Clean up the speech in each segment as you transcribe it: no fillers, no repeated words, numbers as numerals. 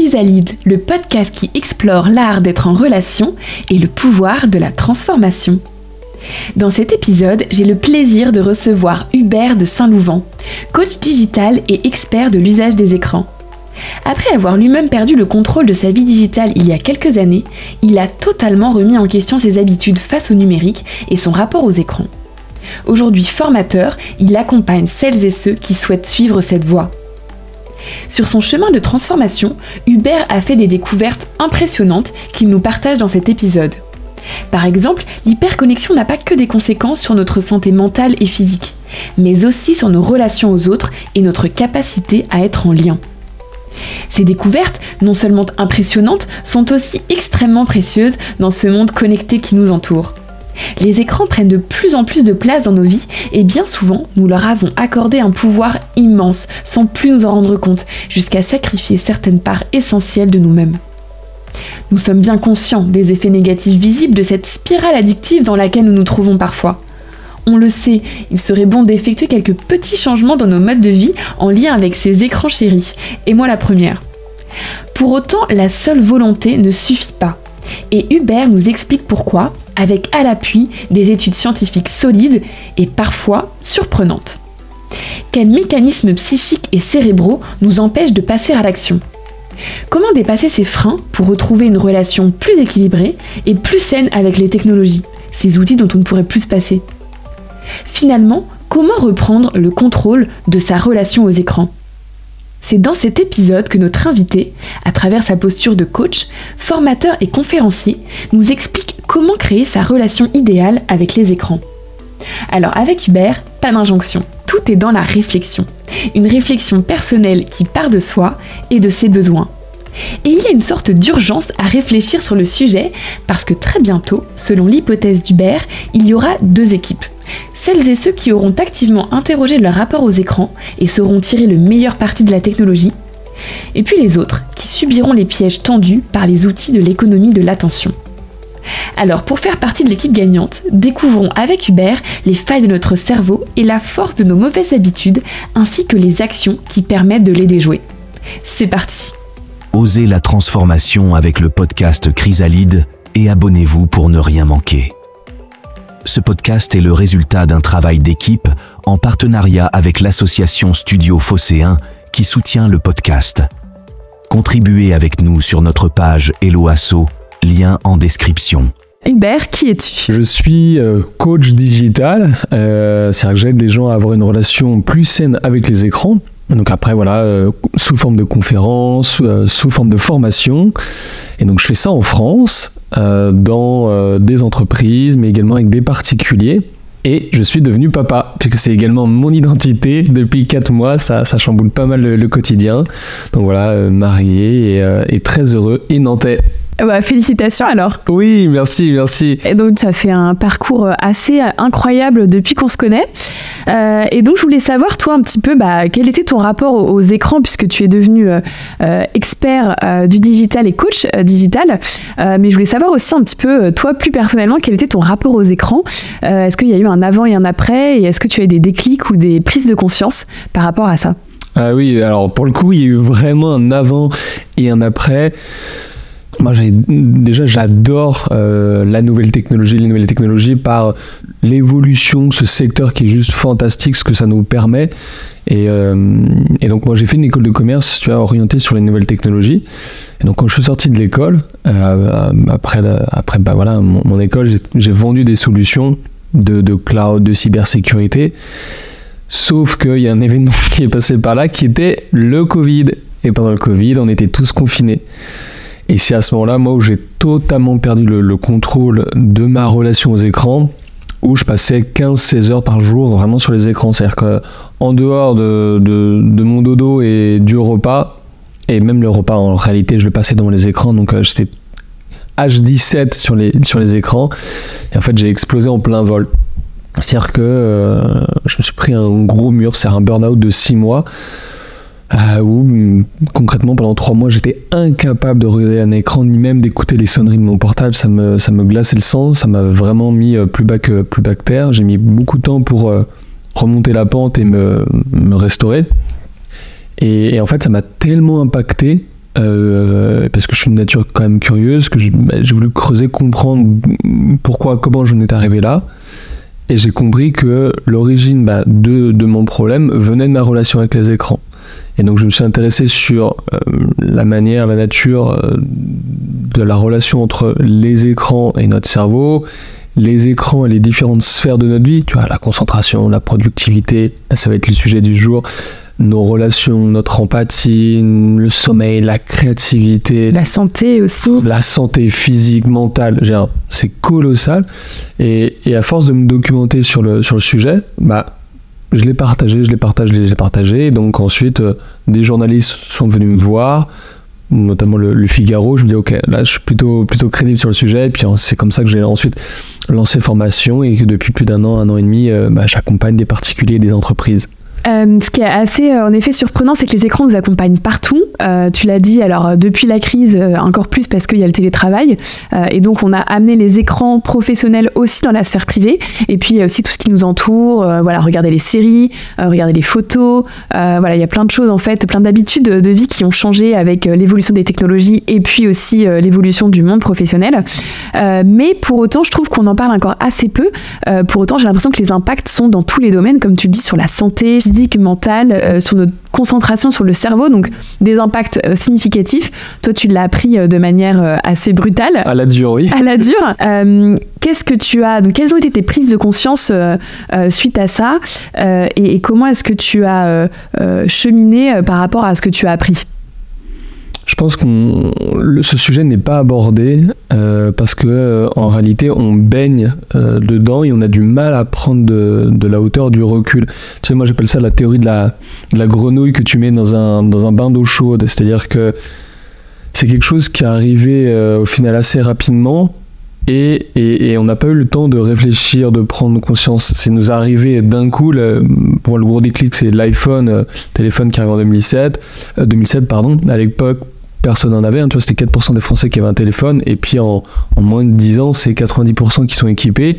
Chrysalide, le podcast qui explore l'art d'être en relation et le pouvoir de la transformation. Dans cet épisode, j'ai le plaisir de recevoir Hubert de Saint-Louvent, coach digital et expert de l'usage des écrans. Après avoir lui-même perdu le contrôle de sa vie digitale il y a quelques années, il a totalement remis en question ses habitudes face au numérique et son rapport aux écrans. Aujourd'hui formateur, il accompagne celles et ceux qui souhaitent suivre cette voie. Sur son chemin de transformation, Hubert a fait des découvertes impressionnantes qu'il nous partage dans cet épisode. Par exemple, l'hyperconnexion n'a pas que des conséquences sur notre santé mentale et physique, mais aussi sur nos relations aux autres et notre capacité à être en lien. Ces découvertes, non seulement impressionnantes, sont aussi extrêmement précieuses dans ce monde connecté qui nous entoure. Les écrans prennent de plus en plus de place dans nos vies et bien souvent, nous leur avons accordé un pouvoir immense sans plus nous en rendre compte, jusqu'à sacrifier certaines parts essentielles de nous-mêmes. Nous sommes bien conscients des effets négatifs visibles de cette spirale addictive dans laquelle nous nous trouvons parfois. On le sait, il serait bon d'effectuer quelques petits changements dans nos modes de vie en lien avec ces écrans chéris, et moi la première. Pour autant, la seule volonté ne suffit pas. Et Hubert nous explique pourquoi, avec à l'appui des études scientifiques solides et parfois surprenantes. Quels mécanismes psychiques et cérébraux nous empêchent de passer à l'action ? Comment dépasser ces freins pour retrouver une relation plus équilibrée et plus saine avec les technologies, ces outils dont on ne pourrait plus se passer ? Finalement, comment reprendre le contrôle de sa relation aux écrans ? C'est dans cet épisode que notre invité, à travers sa posture de coach, formateur et conférencier, nous explique comment créer sa relation idéale avec les écrans. Alors avec Hubert, pas d'injonction, tout est dans la réflexion. Une réflexion personnelle qui part de soi et de ses besoins. Et il y a une sorte d'urgence à réfléchir sur le sujet parce que très bientôt, selon l'hypothèse d'Hubert, il y aura deux équipes. Celles et ceux qui auront activement interrogé leur rapport aux écrans et sauront tirer le meilleur parti de la technologie, et puis les autres qui subiront les pièges tendus par les outils de l'économie de l'attention. Alors pour faire partie de l'équipe gagnante, découvrons avec Hubert les failles de notre cerveau et la force de nos mauvaises habitudes, ainsi que les actions qui permettent de les déjouer. C'est parti! Osez la transformation avec le podcast Chrysalide et abonnez-vous pour ne rien manquer. Ce podcast est le résultat d'un travail d'équipe en partenariat avec l'association Studio Phocéen qui soutient le podcast. Contribuez avec nous sur notre page Hello Asso, lien en description. Hubert, qui es-tu ? Je suis coach digital, c'est-à-dire que j'aide les gens à avoir une relation plus saine avec les écrans. Donc après, voilà, sous forme de conférences, sous forme de formation. Et donc je fais ça en France, dans des entreprises, mais également avec des particuliers. Et je suis devenu papa, puisque c'est également mon identité. Depuis 4 mois, ça chamboule pas mal le quotidien. Donc voilà, marié et très heureux et nantais. Félicitations alors. Oui, merci. Et donc tu as fait un parcours assez incroyable depuis qu'on se connaît. Et donc je voulais savoir toi un petit peu quel était ton rapport aux écrans puisque tu es devenu expert du digital et coach digital. Mais je voulais savoir aussi un petit peu toi plus personnellement quel était ton rapport aux écrans. Est-ce qu'il y a eu un avant et un après et est-ce que tu as eu des déclics ou des prises de conscience par rapport à ça ? Ah oui, alors pour le coup il y a eu vraiment un avant et un après. Moi, j'adore les nouvelles technologies par l'évolution, ce secteur qui est juste fantastique, ce que ça nous permet. Et donc, moi, j'ai fait une école de commerce, orientée sur les nouvelles technologies. Et donc, quand je suis sorti de l'école, après mon école, j'ai vendu des solutions de cloud, de cybersécurité. Sauf qu'il y a un événement qui est passé par là, qui était le Covid. Et pendant le Covid, on était tous confinés. Et c'est à ce moment-là, moi, où j'ai totalement perdu le contrôle de ma relation aux écrans, où je passais 15-16 heures par jour vraiment sur les écrans. C'est-à-dire qu'en dehors de mon dodo et du repas, et même le repas, en réalité, je le passais dans les écrans, donc j'étais H17 sur les écrans, et en fait, j'ai explosé en plein vol. C'est-à-dire que je me suis pris un gros mur, c'est un burn-out de 6 mois, où concrètement pendant 3 mois j'étais incapable de regarder un écran ni même d'écouter les sonneries de mon portable. Ça me glaçait le sang, ça m'a vraiment mis plus bas que terre. J'ai mis beaucoup de temps pour remonter la pente et me restaurer, et en fait ça m'a tellement impacté parce que je suis une nature quand même curieuse, que j'ai voulu creuser, comprendre pourquoi, comment j'en étais arrivé là. Et j'ai compris que l'origine de mon problème venait de ma relation avec les écrans. Et donc je me suis intéressé sur la manière, la nature de la relation entre les écrans et notre cerveau, les écrans et les différentes sphères de notre vie, tu vois, la concentration, la productivité, ça va être le sujet du jour, nos relations, notre empathie, le sommeil, la créativité. La santé aussi. La santé physique, mentale, c'est colossal. Et à force de me documenter sur le sujet, je l'ai partagé. Donc ensuite, des journalistes sont venus me voir, notamment le Figaro. Je me dis, ok, là, je suis plutôt crédible sur le sujet. Et puis c'est comme ça que j'ai ensuite lancé formation et que depuis plus d'un an et demi, j'accompagne des particuliers et des entreprises. Ce qui est assez en effet surprenant, c'est que les écrans nous accompagnent partout. Tu l'as dit, alors depuis la crise, encore plus parce qu'il y a le télétravail. Et donc on a amené les écrans professionnels aussi dans la sphère privée. Et puis il y a aussi tout ce qui nous entoure. Regarder les séries, regarder les photos. Il y a plein de choses en fait, plein d'habitudes de vie qui ont changé avec l'évolution des technologies et puis aussi l'évolution du monde professionnel. Mais pour autant, je trouve qu'on en parle encore assez peu. Pour autant, j'ai l'impression que les impacts sont dans tous les domaines, comme tu le dis, sur la santé physique, mentale, sur notre concentration sur le cerveau, donc des impacts significatifs. Toi, tu l'as appris de manière assez brutale. À la dure, oui. À la dure. Qu'est-ce que tu as... Donc, quelles ont été tes prises de conscience suite à ça et comment est-ce que tu as cheminé par rapport à ce que tu as appris ? Je pense que ce sujet n'est pas abordé parce que en réalité on baigne dedans et on a du mal à prendre de la hauteur, du recul. Tu sais, moi j'appelle ça la théorie de la grenouille que tu mets dans un bain d'eau chaude. C'est-à-dire que c'est quelque chose qui est arrivé au final assez rapidement et on n'a pas eu le temps de réfléchir, de prendre conscience. C'est nous arrivé d'un coup. Pour le gros déclic, c'est l'iPhone, téléphone qui arrive en 2007, à l'époque. Personne n'en avait, tu vois, c'était 4% des Français qui avaient un téléphone, et puis en moins de 10 ans, c'est 90% qui sont équipés.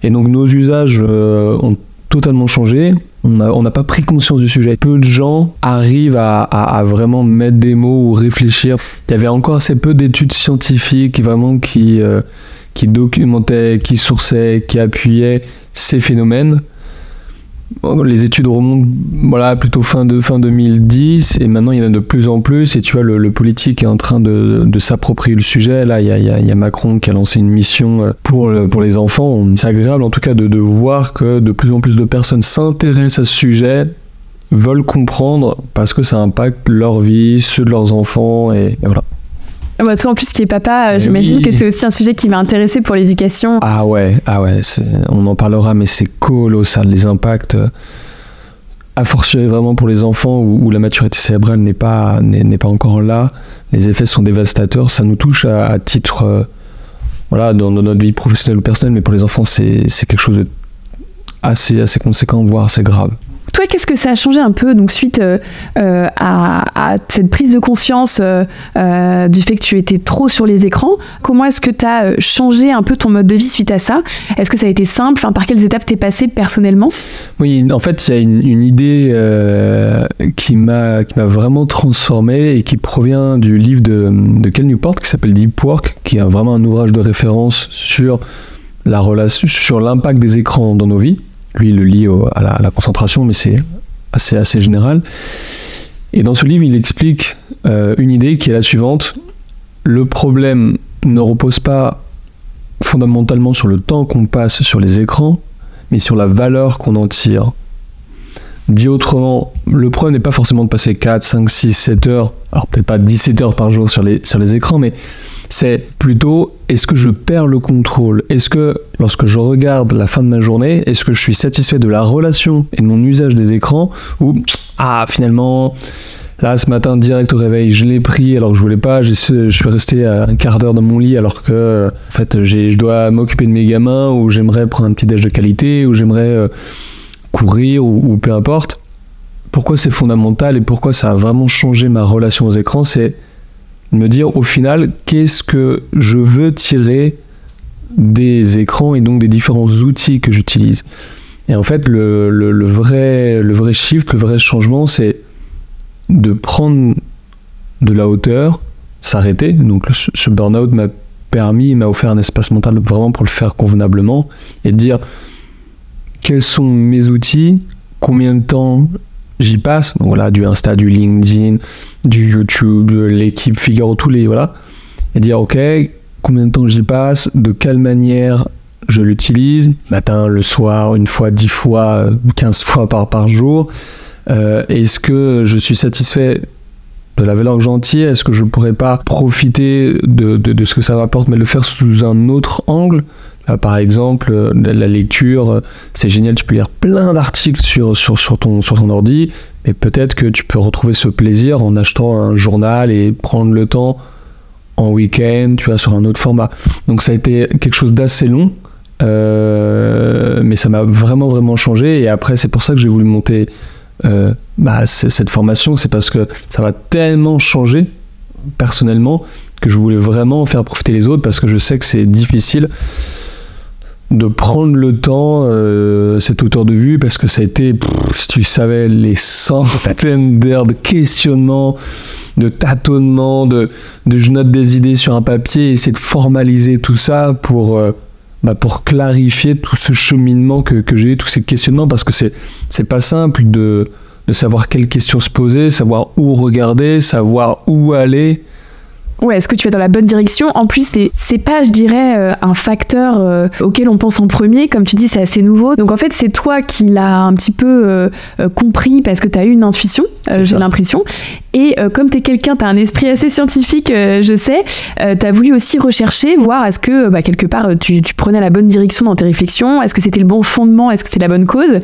Et donc nos usages ont totalement changé. On n'a pas pris conscience du sujet. Peu de gens arrivent à vraiment mettre des mots ou réfléchir. Il y avait encore assez peu d'études scientifiques vraiment qui documentaient, qui sourçaient, qui appuyaient ces phénomènes. Les études remontent plutôt fin 2010 et maintenant il y en a de plus en plus et tu vois le politique est en train de s'approprier le sujet. Là il y a Macron qui a lancé une mission pour les enfants. C'est agréable en tout cas de voir que de plus en plus de personnes s'intéressent à ce sujet, veulent comprendre parce que ça impacte leur vie, ceux de leurs enfants et voilà. Toi en plus qui est papa, j'imagine que c'est aussi un sujet qui m'a intéressé pour l'éducation. Ah ouais, on en parlera mais c'est colossal, les impacts, a fortiori vraiment pour les enfants où la maturité cérébrale n'est pas encore là, les effets sont dévastateurs, ça nous touche à titre, dans notre vie professionnelle ou personnelle, mais pour les enfants c'est quelque chose de assez conséquent, voire assez grave. Toi, qu'est-ce que ça a changé un peu donc, suite à cette prise de conscience du fait que tu étais trop sur les écrans ? Comment est-ce que tu as changé un peu ton mode de vie suite à ça ? Est-ce que ça a été simple ? Par quelles étapes t'es passé personnellement ? Oui, en fait, il y a une idée qui m'a vraiment transformé et qui provient du livre de Cal Newport qui s'appelle Deep Work, qui est vraiment un ouvrage de référence sur l'impact des écrans dans nos vies. Lui, il le lie à la concentration, mais c'est assez général. Et dans ce livre, il explique une idée qui est la suivante. Le problème ne repose pas fondamentalement sur le temps qu'on passe sur les écrans, mais sur la valeur qu'on en tire. Dit autrement, le problème n'est pas forcément de passer 4, 5, 6, 7 heures, alors peut-être pas 17 heures par jour sur les écrans, mais c'est plutôt, est-ce que je perds le contrôle ? Est-ce que, lorsque je regarde la fin de ma journée, est-ce que je suis satisfait de la relation et de mon usage des écrans ? Ou, finalement, là, ce matin, direct au réveil, je l'ai pris alors que je voulais pas, je suis resté un quart d'heure dans mon lit alors que, en fait, je dois m'occuper de mes gamins, ou j'aimerais prendre un petit déj de qualité, ou j'aimerais courir, ou peu importe. Pourquoi c'est fondamental et pourquoi ça a vraiment changé ma relation aux écrans ? C'est me dire au final qu'est-ce que je veux tirer des écrans et donc des différents outils que j'utilise. Et en fait le vrai shift, le vrai changement, c'est de prendre de la hauteur, s'arrêter. Donc ce burn-out m'a offert un espace mental vraiment pour le faire convenablement et de dire quels sont mes outils, combien de temps j'y passe. Donc voilà, du Insta, du LinkedIn, du YouTube, de l'équipe Figaro, tous les voilà, et dire ok, combien de temps j'y passe, de quelle manière je l'utilise, matin, le soir, une fois, 10 fois, 15 fois par jour. Est-ce que je suis satisfait de la valeur que j'en tire? Est-ce que je pourrais pas profiter de ce que ça m'apporte, mais le faire sous un autre angle? Là, par exemple, la lecture, c'est génial, tu peux lire plein d'articles sur ton ordi, mais peut-être que tu peux retrouver ce plaisir en achetant un journal et prendre le temps en week-end, tu vois, sur un autre format. Donc ça a été quelque chose d'assez long, mais ça m'a vraiment changé. Et après, c'est pour ça que j'ai voulu monter cette formation, c'est parce que ça m'a tellement changé personnellement que je voulais vraiment faire profiter les autres, parce que je sais que c'est difficile de prendre le temps, cette hauteur de vue, parce que ça a été, si tu savais, les centaines d'heures de questionnement, de tâtonnement, de je note des idées sur un papier, et essayer de formaliser tout ça pour clarifier tout ce cheminement que j'ai eu, tous ces questionnements, parce que c'est pas simple de savoir quelles questions se poser, savoir où regarder, savoir où aller. Ouais, est-ce que tu vas dans la bonne direction? En plus, c'est pas, je dirais, un facteur auquel on pense en premier. Comme tu dis, c'est assez nouveau. Donc en fait, c'est toi qui l'as un petit peu compris parce que tu as eu une intuition, j'ai l'impression. Et comme tu es quelqu'un, tu as un esprit assez scientifique, je sais, tu as voulu aussi rechercher, voir est-ce que quelque part tu prenais la bonne direction dans tes réflexions, est-ce que c'était le bon fondement, est-ce que c'est la bonne cause.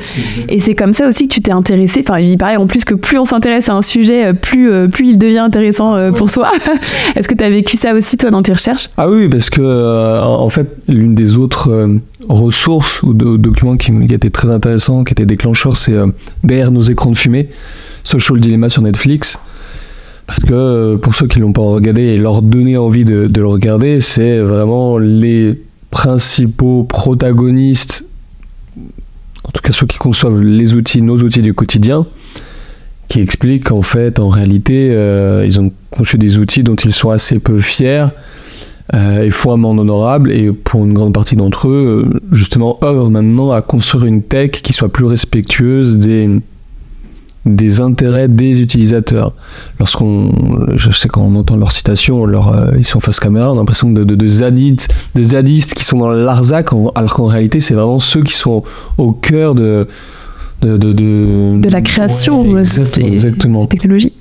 Et c'est comme ça aussi que tu t'es intéressé. Enfin, il paraît en plus que plus on s'intéresse à un sujet, plus il devient intéressant pour soi. Est-ce que tu as vécu ça aussi, toi, dans tes recherches? Ah oui, parce que, en fait, l'une des autres ressources ou documents qui étaient très intéressants, qui étaient déclencheurs, c'est Derrière nos écrans de fumée, Social Dilemma sur Netflix. Parce que, pour ceux qui ne l'ont pas regardé et leur donner envie de le regarder, c'est vraiment les principaux protagonistes, en tout cas ceux qui conçoivent les outils, nos outils du quotidien, qui expliquent qu'en fait, en réalité, ils ont conçu des outils dont ils sont assez peu fiers et font un monde honorable, et pour une grande partie d'entre eux, justement, œuvrent maintenant à construire une tech qui soit plus respectueuse des intérêts des utilisateurs. Je sais quand on entend leurs citations, ils sont face caméra, on a l'impression de zadistes qui sont dans le Larzac, alors qu'en réalité, c'est vraiment ceux qui sont au cœur de la création, ouais, exactement. Ces technologies.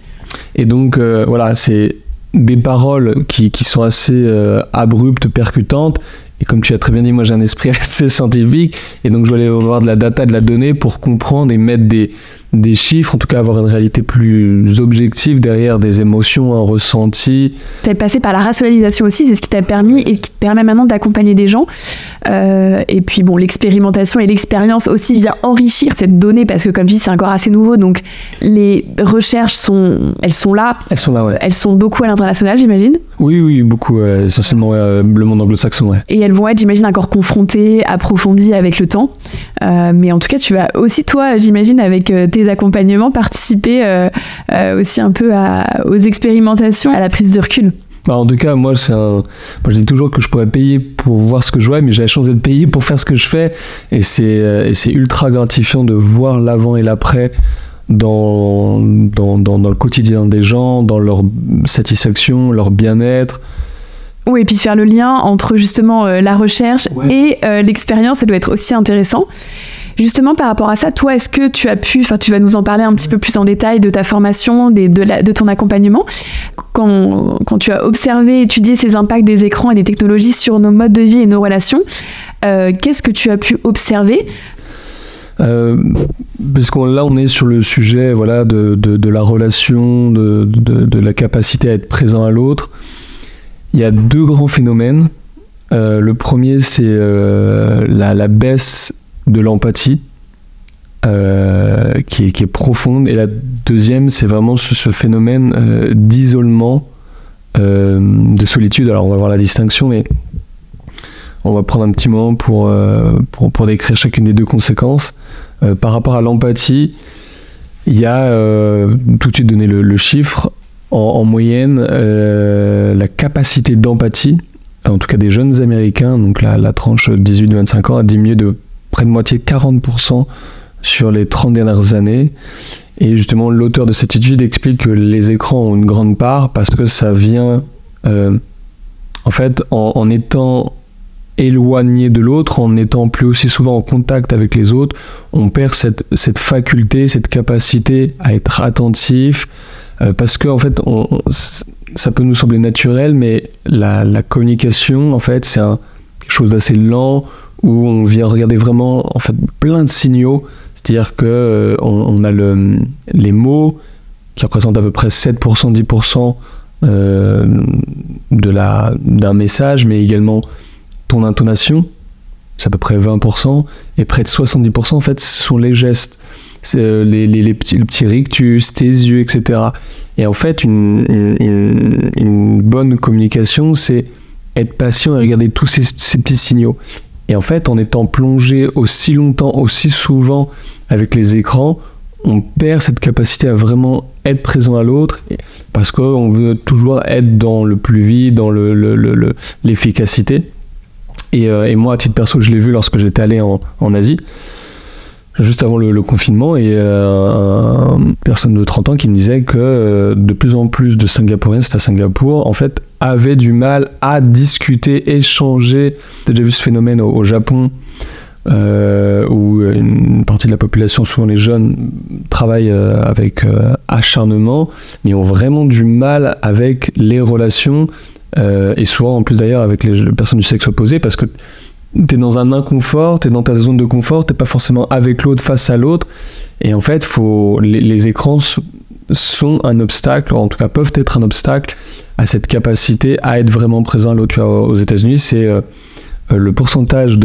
Et donc voilà, c'est des paroles qui sont assez abruptes, percutantes, et comme tu as très bien dit, moi j'ai un esprit assez scientifique, et donc je dois aller voir de la data, de la donnée pour comprendre et mettre des chiffres, en tout cas avoir une réalité plus objective derrière des émotions, un ressenti. Tu es passé par la rationalisation aussi, c'est ce qui t'a permis et qui te permet maintenant d'accompagner des gens. Et puis bon, l'expérimentation et l'expérience aussi vient enrichir cette donnée, parce que comme je dis, c'est encore assez nouveau, donc les recherches elles sont là. Elles sont là, ouais. Elles sont beaucoup à l'international, j'imagine. Oui, beaucoup, essentiellement le monde anglo-saxon, ouais. Et elles vont être, j'imagine, encore confrontées, approfondies avec le temps. Mais en tout cas, tu vas aussi, toi, j'imagine, avec tes accompagnements, participer aussi un peu aux expérimentations, à la prise de recul. En tout cas, moi je dis toujours que je pourrais payer pour voir ce que je vois, mais j'ai la chance d'être payé pour faire ce que je fais, et c'est ultra gratifiant de voir l'avant et l'après dans le quotidien des gens, dans leur satisfaction, leur bien-être. Oui, et puis faire le lien entre justement la recherche et l'expérience, ça doit être aussi intéressant. Justement, par rapport à ça, toi, est-ce que tu as pu, tu vas nous en parler un petit peu plus en détail de ta formation, de ton accompagnement, quand tu as observé, étudié ces impacts des écrans et des technologies sur nos modes de vie et nos relations, qu'est-ce que tu as pu observer ? Parce que là on est sur le sujet de la relation, de la capacité à être présent à l'autre. Il y a deux grands phénomènes. Le premier, c'est la baisse de l'empathie qui est profonde, et la deuxième, c'est vraiment ce phénomène d'isolement, de solitude. Alors on va voir la distinction, mais on va prendre un petit moment pour décrire chacune des deux conséquences. Par rapport à l'empathie, il y a tout de suite donné le chiffre, en moyenne, la capacité d'empathie, en tout cas des jeunes Américains, donc la tranche 18-25 ans, a diminué de près de moitié, 40% sur les 30 dernières années. Et justement, l'auteur de cette étude explique que les écrans ont une grande part parce que ça vient, en fait, en étant éloigné de l'autre, en étant plus aussi souvent en contact avec les autres, on perd cette faculté, cette capacité à être attentif, parce que en fait, ça peut nous sembler naturel, mais la communication, en fait, c'est quelque chose d'assez lent, où on vient regarder vraiment en fait plein de signaux. C'est-à-dire que on a les mots qui représentent à peu près 7%, 10% d'un message, mais également ton intonation, c'est à peu près 20%, et près de 70% en fait ce sont les gestes, le petit rictus, tes yeux, etc. Et en fait une bonne communication, c'est être patient et regarder tous ces petits signaux. Et en fait, en étant plongé aussi longtemps, aussi souvent avec les écrans, on perd cette capacité à vraiment être présent à l'autre, parce qu'on veut toujours être dans le plus vite, dans l'efficacité. Et moi, à titre perso, je l'ai vu lorsque j'étais allé en Asie, juste avant le confinement, et une personne de 30 ans qui me disait que de plus en plus de Singapouriens, c'était à Singapour, en fait, avaient du mal à discuter, échanger. J'ai déjà vu ce phénomène au Japon, où une partie de la population, souvent les jeunes, travaillent avec acharnement, mais ont vraiment du mal avec les relations, et souvent en plus d'ailleurs avec les personnes du sexe opposé, parce que t'es dans un inconfort, t'es dans ta zone de confort, t'es pas forcément avec l'autre, face à l'autre, et en fait les écrans sont un obstacle, ou en tout cas peuvent être un obstacle à cette capacité à être vraiment présent à l'autre. Tu vois, aux États-Unis, c'est le pourcentage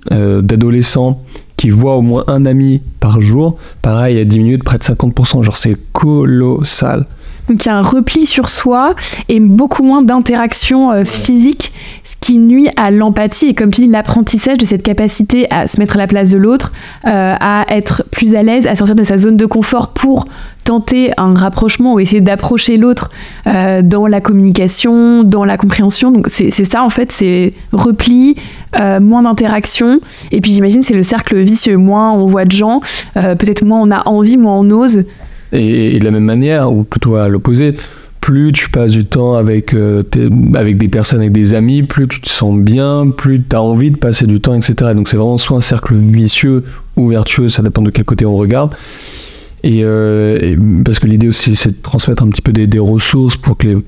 d'adolescents qui voient au moins un ami par jour, pareil, a diminué de près de 50%, genre c'est colossal. Donc il y a un repli sur soi et beaucoup moins d'interaction physique, ce qui nuit à l'empathie et, comme tu dis, l'apprentissage de cette capacité à se mettre à la place de l'autre, à être plus à l'aise, à sortir de sa zone de confort pour tenter un rapprochement ou essayer d'approcher l'autre dans la communication, dans la compréhension. Donc c'est ça en fait, c'est repli, moins d'interaction, et puis j'imagine c'est le cercle vicieux, moins on voit de gens, peut-être moins on a envie, moins on ose. Et de la même manière, ou plutôt à l'opposé, plus tu passes du temps avec des personnes, avec des amis, plus tu te sens bien, plus tu as envie de passer du temps, etc. Donc c'est vraiment soit un cercle vicieux ou vertueux, ça dépend de quel côté on regarde. Et parce que l'idée aussi, c'est de transmettre un petit peu des ressources pour que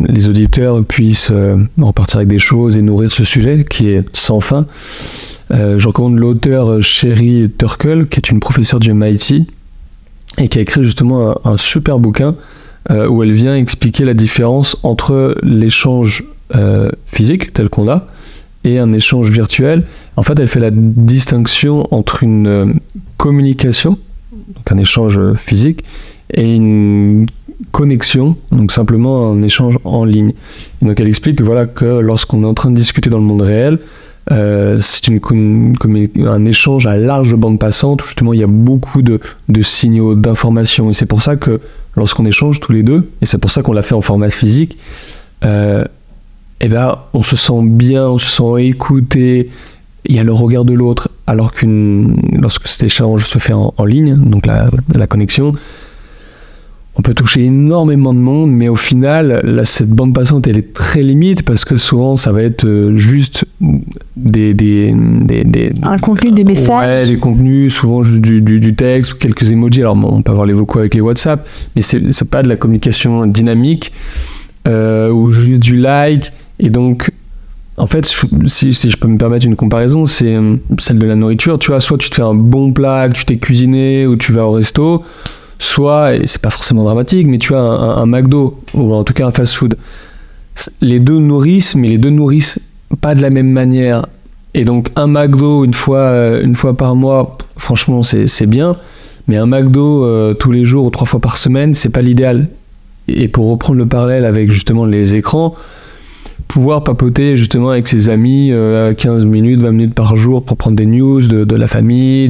les auditeurs puissent repartir avec des choses et nourrir ce sujet qui est sans fin. Je recommande l'auteur Sherry Turkle, qui est une professeure du MIT, et qui a écrit justement un super bouquin où elle vient expliquer la différence entre l'échange physique tel qu'on a et un échange virtuel. En fait, elle fait la distinction entre une communication, donc un échange physique, et une connexion, donc simplement un échange en ligne. Et donc elle explique que, voilà, que lorsqu'on est en train de discuter dans le monde réel, c'est un échange à large bande passante où justement il y a beaucoup de signaux, d'informations, et c'est pour ça que lorsqu'on échange tous les deux, et c'est pour ça qu'on l'a fait en format physique, et ben on se sent bien, on se sent écouté, il y a le regard de l'autre, alors lorsque cet échange se fait en ligne, donc la connexion, on peut toucher énormément de monde, mais au final, cette bande passante, elle est très limite, parce que souvent, ça va être juste un contenu, des messages. Ouais, des contenus, souvent juste du texte, ou quelques emojis. Alors, on peut avoir les vocaux avec les WhatsApp, mais c'est pas de la communication dynamique, ou juste du like. Et donc, en fait, si je peux me permettre une comparaison, c'est celle de la nourriture. Tu vois, soit tu te fais un bon plat que tu t'es cuisiné, ou tu vas au resto, soit, et c'est pas forcément dramatique, mais tu as un McDo, ou en tout cas un fast-food. Les deux nourrissent, mais les deux nourrissent pas de la même manière. Et donc un McDo une fois par mois, franchement c'est bien, mais un McDo tous les jours ou 3 fois par semaine, c'est pas l'idéal. Et pour reprendre le parallèle avec justement les écrans, pouvoir papoter justement avec ses amis 15 minutes, 20 minutes par jour pour prendre des news de la famille,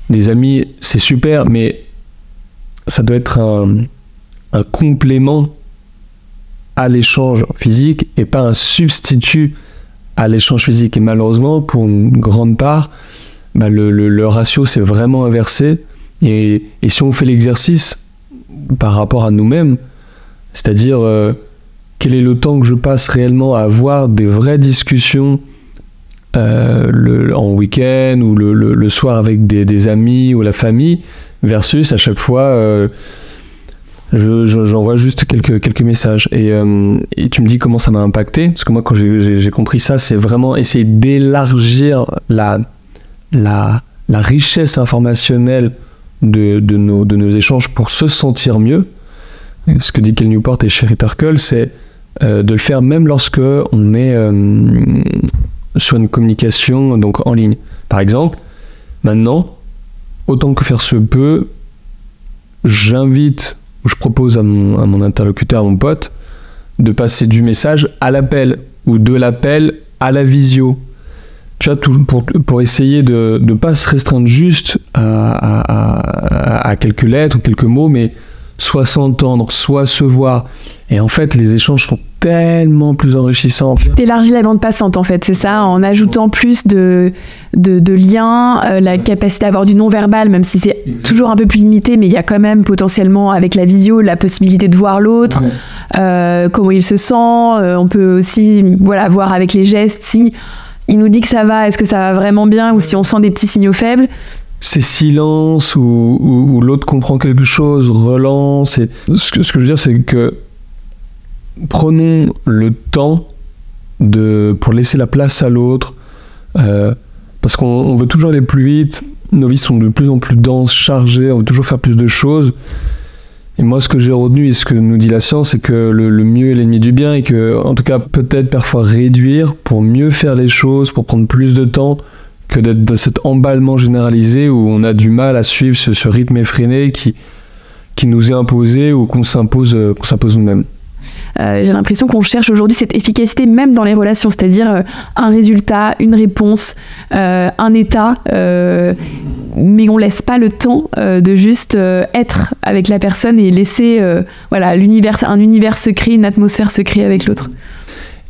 des amis, c'est super, mais ça doit être un complément à l'échange physique et pas un substitut à l'échange physique. Et malheureusement, pour une grande part, le ratio s'est vraiment inversé. Et si on fait l'exercice par rapport à nous-mêmes, c'est-à-dire quel est le temps que je passe réellement à avoir des vraies discussions en week-end ou le soir avec des amis ou la famille, versus à chaque fois j'envoie juste quelques messages. Et tu me dis comment ça m'a impacté, parce que moi quand j'ai compris ça, c'est vraiment essayer d'élargir la richesse informationnelle de nos échanges pour se sentir mieux. Ce que dit Cal Newport et Sherry Turkle, c'est de le faire même lorsque on est sur une communication donc en ligne. Par exemple, maintenant, autant que faire se peut, je propose à mon interlocuteur, à mon pote, de passer du message à l'appel ou de l'appel à la visio. Tu vois, pour essayer de ne pas se restreindre juste à quelques lettres ou quelques mots, mais soit s'entendre, soit se voir. Et en fait, les échanges sont tellement plus enrichissants. T'élargis la bande passante, en fait, c'est ça, en ajoutant plus de liens, la capacité d'avoir du non-verbal, même si c'est toujours un peu plus limité, mais il y a quand même potentiellement, avec la visio, la possibilité de voir l'autre, comment il se sent. On peut aussi voir avec les gestes si il nous dit que ça va, est-ce que ça va vraiment bien, ou si on sent des petits signaux faibles. Ces silences où l'autre comprend quelque chose, relance. Et ce que je veux dire, c'est que prenons le temps pour laisser la place à l'autre, parce qu'on veut toujours aller plus vite, nos vies sont de plus en plus denses, chargées, on veut toujours faire plus de choses. Et moi, ce que j'ai retenu et ce que nous dit la science, c'est que le mieux est l'ennemi du bien, et que, en tout cas, peut-être parfois réduire pour mieux faire les choses, pour prendre plus de temps, que d'être dans cet emballement généralisé où on a du mal à suivre ce rythme effréné qui nous est imposé ou qu'on s'impose nous-mêmes. J'ai l'impression qu'on cherche aujourd'hui cette efficacité même dans les relations, c'est-à-dire un résultat, une réponse, un état, mais on laisse pas le temps de juste être avec la personne et laisser un univers secret, une atmosphère secrète avec l'autre.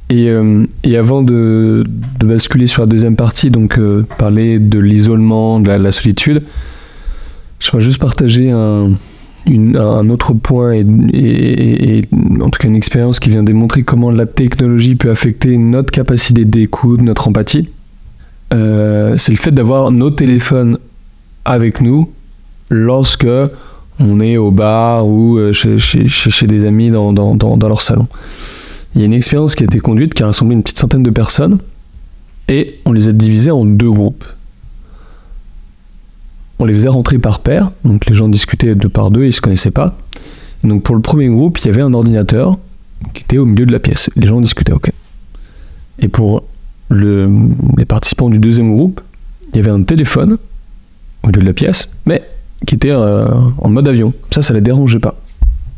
Et avant de basculer sur la deuxième partie, donc parler de l'isolement, de la solitude, je voudrais juste partager un autre point et en tout cas une expérience qui vient démontrer comment la technologie peut affecter notre capacité d'écoute, notre empathie. C'est le fait d'avoir nos téléphones avec nous lorsque on est au bar ou chez des amis dans leur salon. Il y a une expérience qui a été conduite qui a rassemblé une petite centaine de personnes et on les a divisés en 2 groupes. On les faisait rentrer par paire, donc les gens discutaient 2 par 2, ils ne se connaissaient pas. Et donc pour le premier groupe, il y avait un ordinateur qui était au milieu de la pièce. Les gens discutaient, ok. Et pour les participants du deuxième groupe, il y avait un téléphone au milieu de la pièce, mais qui était en mode avion. Ça ne les dérangeait pas.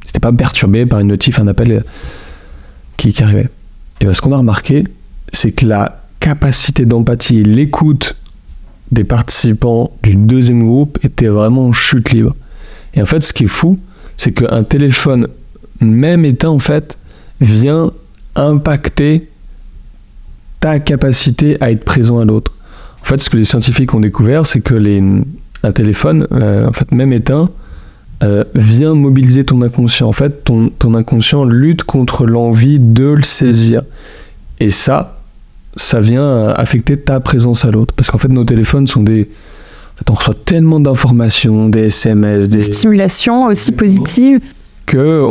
C'était pas perturbé par une notif, un appel qui arrivait. Et bien, ce qu'on a remarqué, c'est que la capacité d'empathie et l'écoute des participants du deuxième groupe était vraiment en chute libre. Et en fait, ce qui est fou, c'est qu'un téléphone, même éteint, en fait, vient impacter ta capacité à être présent à l'autre. En fait, ce que les scientifiques ont découvert, c'est que un téléphone, en fait, même éteint, vient mobiliser ton inconscient. En fait, ton inconscient lutte contre l'envie de le saisir. Et ça vient affecter ta présence à l'autre. Parce qu'en fait, nos téléphones sont on reçoit tellement d'informations, des SMS, des stimulations aussi positives, que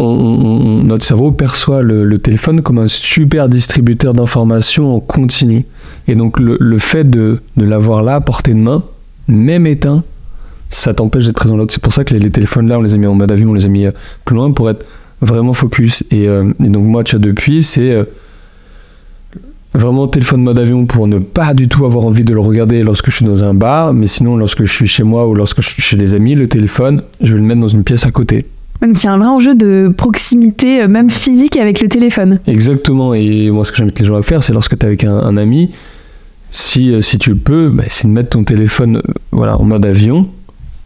notre cerveau perçoit le téléphone comme un super distributeur d'informations en continu. Et donc, le fait de l'avoir là, à portée de main, même éteint, ça t'empêche d'être présent à l'autre. C'est pour ça que les téléphones là, on les a mis en mode avion, on les a mis plus loin pour être vraiment focus. Et donc moi, depuis, c'est vraiment téléphone mode avion pour ne pas du tout avoir envie de le regarder lorsque je suis dans un bar, mais sinon lorsque je suis chez moi ou lorsque je suis chez des amis, le téléphone, je vais le mettre dans une pièce à côté. Donc il y a un vrai enjeu de proximité, même physique, avec le téléphone. Exactement, et moi ce que j'invite les gens à faire, c'est lorsque tu es avec un ami, si tu le peux, c'est de mettre ton téléphone en mode avion,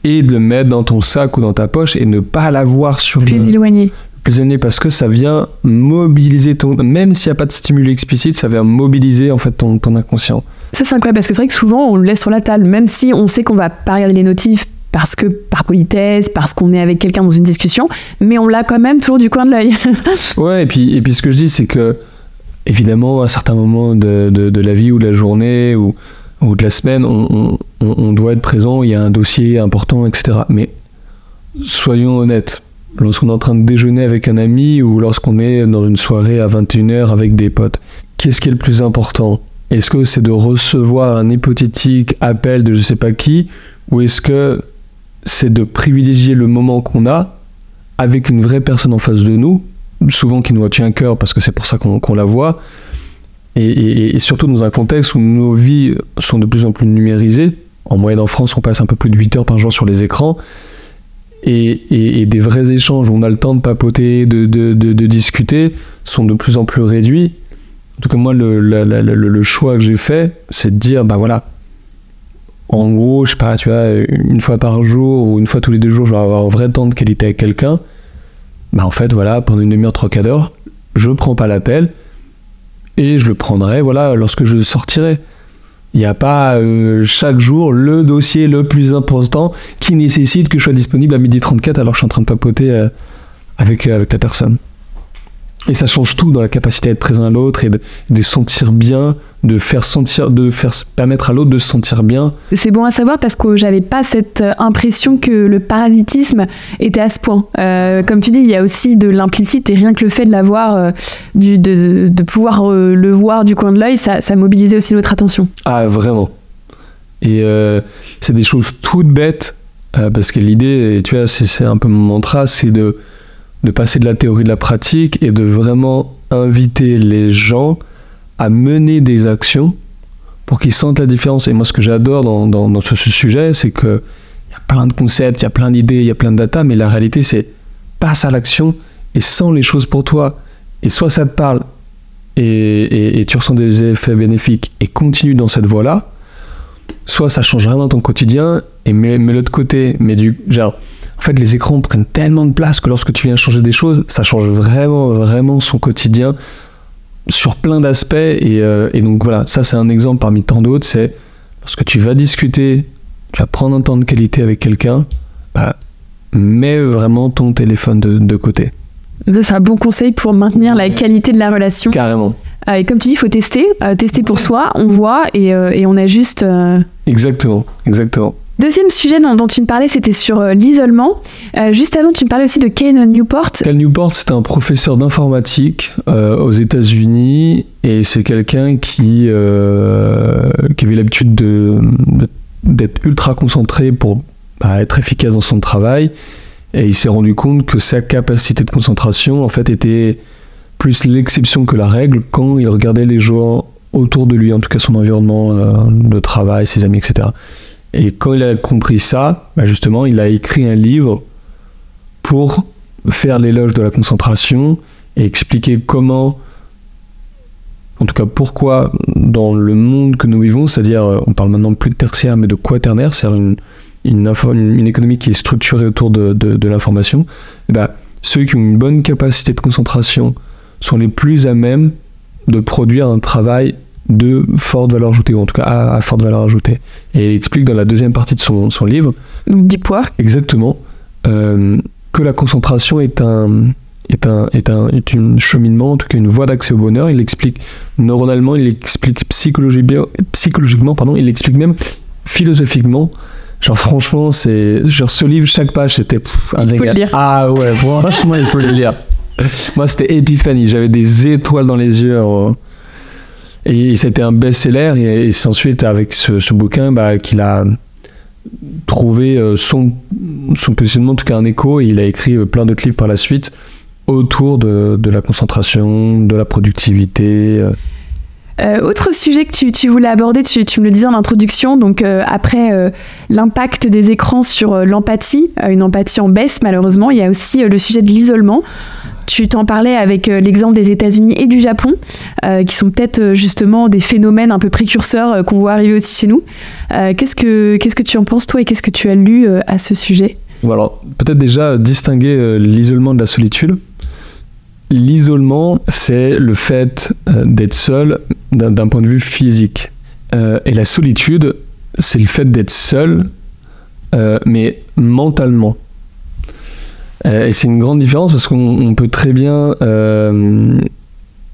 et de le mettre dans ton sac ou dans ta poche et ne pas l'avoir sur plus plus éloigné parce que ça vient mobiliser même s'il n'y a pas de stimuli explicite, ça vient mobiliser en fait ton inconscient. Ça c'est incroyable parce que c'est vrai que souvent on le laisse sur la table, même si on sait qu'on va pas regarder les notifs parce que par politesse, parce qu'on est avec quelqu'un dans une discussion, mais on l'a quand même toujours du coin de l'œil. Ouais, et puis ce que je dis, c'est que évidemment à certains moments de la vie ou de la journée ou de la semaine, on doit être présent, il y a un dossier important, etc. Mais soyons honnêtes, lorsqu'on est en train de déjeuner avec un ami ou lorsqu'on est dans une soirée à 21h avec des potes, qu'est-ce qui est le plus important ? Est-ce que c'est de recevoir un hypothétique appel de je sais pas qui, ou est-ce que c'est de privilégier le moment qu'on a avec une vraie personne en face de nous, souvent qui nous tient à cœur parce que c'est pour ça qu'on la voit, et surtout dans un contexte où nos vies sont de plus en plus numérisées. En moyenne en France, on passe un peu plus de 8 heures par jour sur les écrans, et des vrais échanges où on a le temps de papoter, de discuter, sont de plus en plus réduits. En tout cas, moi, le choix que j'ai fait, c'est de dire, bah voilà, en gros, je sais pas, tu vois, une fois par jour ou une fois tous les 2 jours, je vais avoir un vrai temps de qualité avec quelqu'un. Bah en fait, voilà, pendant une demi-heure, 3 quarts d'heure, je prends pas l'appel et je le prendrai, voilà, lorsque je sortirai. Il n'y a pas chaque jour le dossier le plus important qui nécessite que je sois disponible à 12h34 alors que je suis en train de papoter avec la personne. Et ça change tout dans la capacité à être présent à l'autre et de sentir bien, de faire permettre à l'autre de se sentir bien. C'est bon à savoir parce que j'avais pas cette impression que le parasitisme était à ce point. Comme tu dis, il y a aussi de l'implicite et rien que le fait de l'avoir, de pouvoir le voir du coin de l'œil, ça mobilisait aussi notre attention. Ah, vraiment. Et c'est des choses toutes bêtes parce que l'idée, tu vois, c'est un peu mon mantra, c'est de passer de la théorie de la pratique et de vraiment inviter les gens à mener des actions pour qu'ils sentent la différence. Et moi, ce que j'adore dans ce sujet, c'est qu'il y a plein de concepts, il y a plein d'idées, il y a plein de data, mais la réalité, c'est passe à l'action et sens les choses pour toi. Et soit ça te parle et tu ressens des effets bénéfiques et continue dans cette voie-là, soit ça change vraiment ton quotidien et mets l'autre côté, en fait, les écrans prennent tellement de place que lorsque tu viens changer des choses, ça change vraiment, vraiment son quotidien sur plein d'aspects. Et donc voilà, ça c'est un exemple parmi tant d'autres. C'est lorsque tu vas discuter, tu vas prendre un temps de qualité avec quelqu'un, mets vraiment ton téléphone de côté. Ça, c'est un bon conseil pour maintenir la qualité de la relation. Carrément. Et comme tu dis, il faut tester pour soi, on voit et on ajuste. Exactement. Deuxième sujet dont tu me parlais, c'était sur l'isolement. Juste avant, tu me parlais aussi de Cal Newport. Cal Newport, c'est un professeur d'informatique aux États-Unis et c'est quelqu'un qui avait l'habitude d'être ultra concentré pour être efficace dans son travail. Et il s'est rendu compte que sa capacité de concentration, en fait, était plus l'exception que la règle quand il regardait les gens autour de lui, en tout cas son environnement de travail, ses amis, etc. Et quand il a compris ça, justement, il a écrit un livre pour faire l'éloge de la concentration et expliquer comment, en tout cas pourquoi, dans le monde que nous vivons, c'est-à-dire, on parle maintenant plus de tertiaire, mais de quaternaire, c'est-à-dire une économie qui est structurée autour de l'information, ceux qui ont une bonne capacité de concentration sont les plus à même de produire un travail de forte valeur ajoutée, ou en tout cas à forte valeur ajoutée. Et il explique dans la deuxième partie de son livre, donc Deep Work, exactement, que la concentration est un cheminement, en tout cas une voie d'accès au bonheur. Il l'explique neuronalement, il l'explique psychologiquement, il l'explique même philosophiquement. Franchement, ce livre, chaque page, c'était un régal. Il faut le lire. Ah ouais, franchement, il faut le lire. Moi, c'était épiphanie, j'avais des étoiles dans les yeux. Et c'était un best-seller, et c'est ensuite avec ce bouquin qu'il a trouvé son positionnement, en tout cas un écho, et il a écrit plein d'autres livres par la suite autour de la concentration, de la productivité. Autre sujet que tu voulais aborder, tu me le disais en introduction, donc après l'impact des écrans sur l'empathie, une empathie en baisse malheureusement, il y a aussi le sujet de l'isolement. Tu t'en parlais avec l'exemple des États-Unis et du Japon, qui sont peut-être justement des phénomènes un peu précurseurs qu'on voit arriver aussi chez nous. Qu'est-ce que tu en penses toi et qu'est-ce que tu as lu à ce sujet ? Alors peut-être déjà distinguer l'isolement de la solitude. l'isolement, c'est le fait d'être seul d'un point de vue physique. Et la solitude, c'est le fait d'être seul, mais mentalement. Et c'est une grande différence parce qu'on peut très bien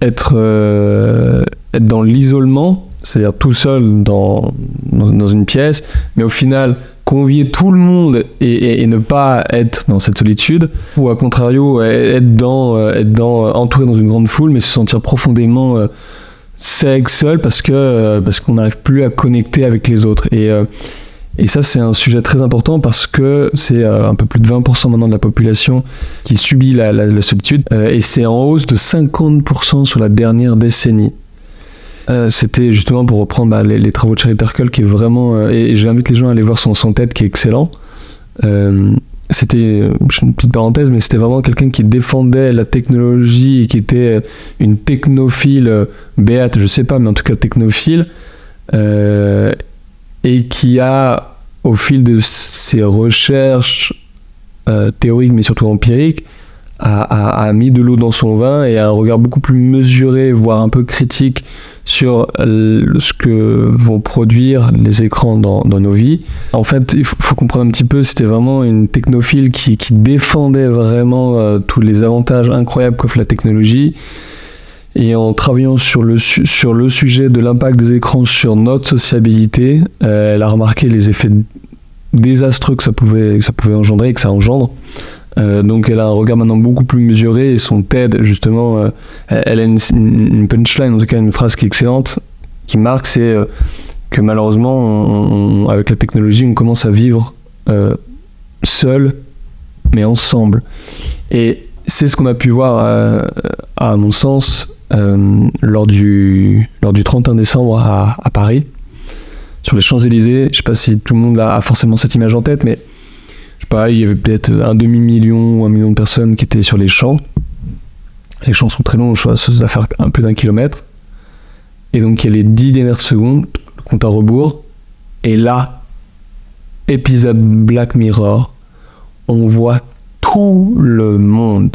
être dans l'isolement, c'est-à-dire tout seul dans une pièce, mais au final convier tout le monde et ne pas être dans cette solitude, ou à contrario être entouré dans une grande foule, mais se sentir profondément seul parce qu'on n'arrive plus à connecter avec les autres. Et ça, c'est un sujet très important parce que c'est un peu plus de 20% maintenant de la population qui subit la solitude, et c'est en hausse de 50% sur la dernière décennie. C'était justement pour reprendre les travaux de Sherry Turkle, qui est vraiment... et j'invite les gens à aller voir son TED, qui est excellent. C'était, je fais une petite parenthèse, mais c'était vraiment quelqu'un qui défendait la technologie et qui était une technophile béate, je sais pas, mais en tout cas technophile. Et qui a, au fil de ses recherches théoriques, mais surtout empiriques, a mis de l'eau dans son vin et a un regard beaucoup plus mesuré, voire un peu critique sur ce que vont produire les écrans dans nos vies. En fait, il faut comprendre un petit peu, c'était vraiment une technophile qui défendait vraiment tous les avantages incroyables qu'offre la technologie. Et en travaillant sur le sujet de l'impact des écrans sur notre sociabilité, elle a remarqué les effets désastreux que ça pouvait engendrer et que ça engendre. Donc elle a un regard maintenant beaucoup plus mesuré, et son TED, justement, elle a une punchline, en tout cas une phrase qui est excellente, qui marque, c'est que malheureusement, avec la technologie, on commence à vivre seul, mais ensemble. Et c'est ce qu'on a pu voir, à mon sens, lors du 31 décembre à Paris, sur les Champs-Élysées. Je sais pas si tout le monde a forcément cette image en tête, mais je sais pas, il y avait peut-être 1,5 million ou 1 million de personnes qui étaient sur les champs. Les champs sont très longs, je crois, ça doit faire un peu d'1 kilomètre. Et donc il y a les 10 dernières secondes, le compte à rebours, et là, épisode Black Mirror, on voit tout le monde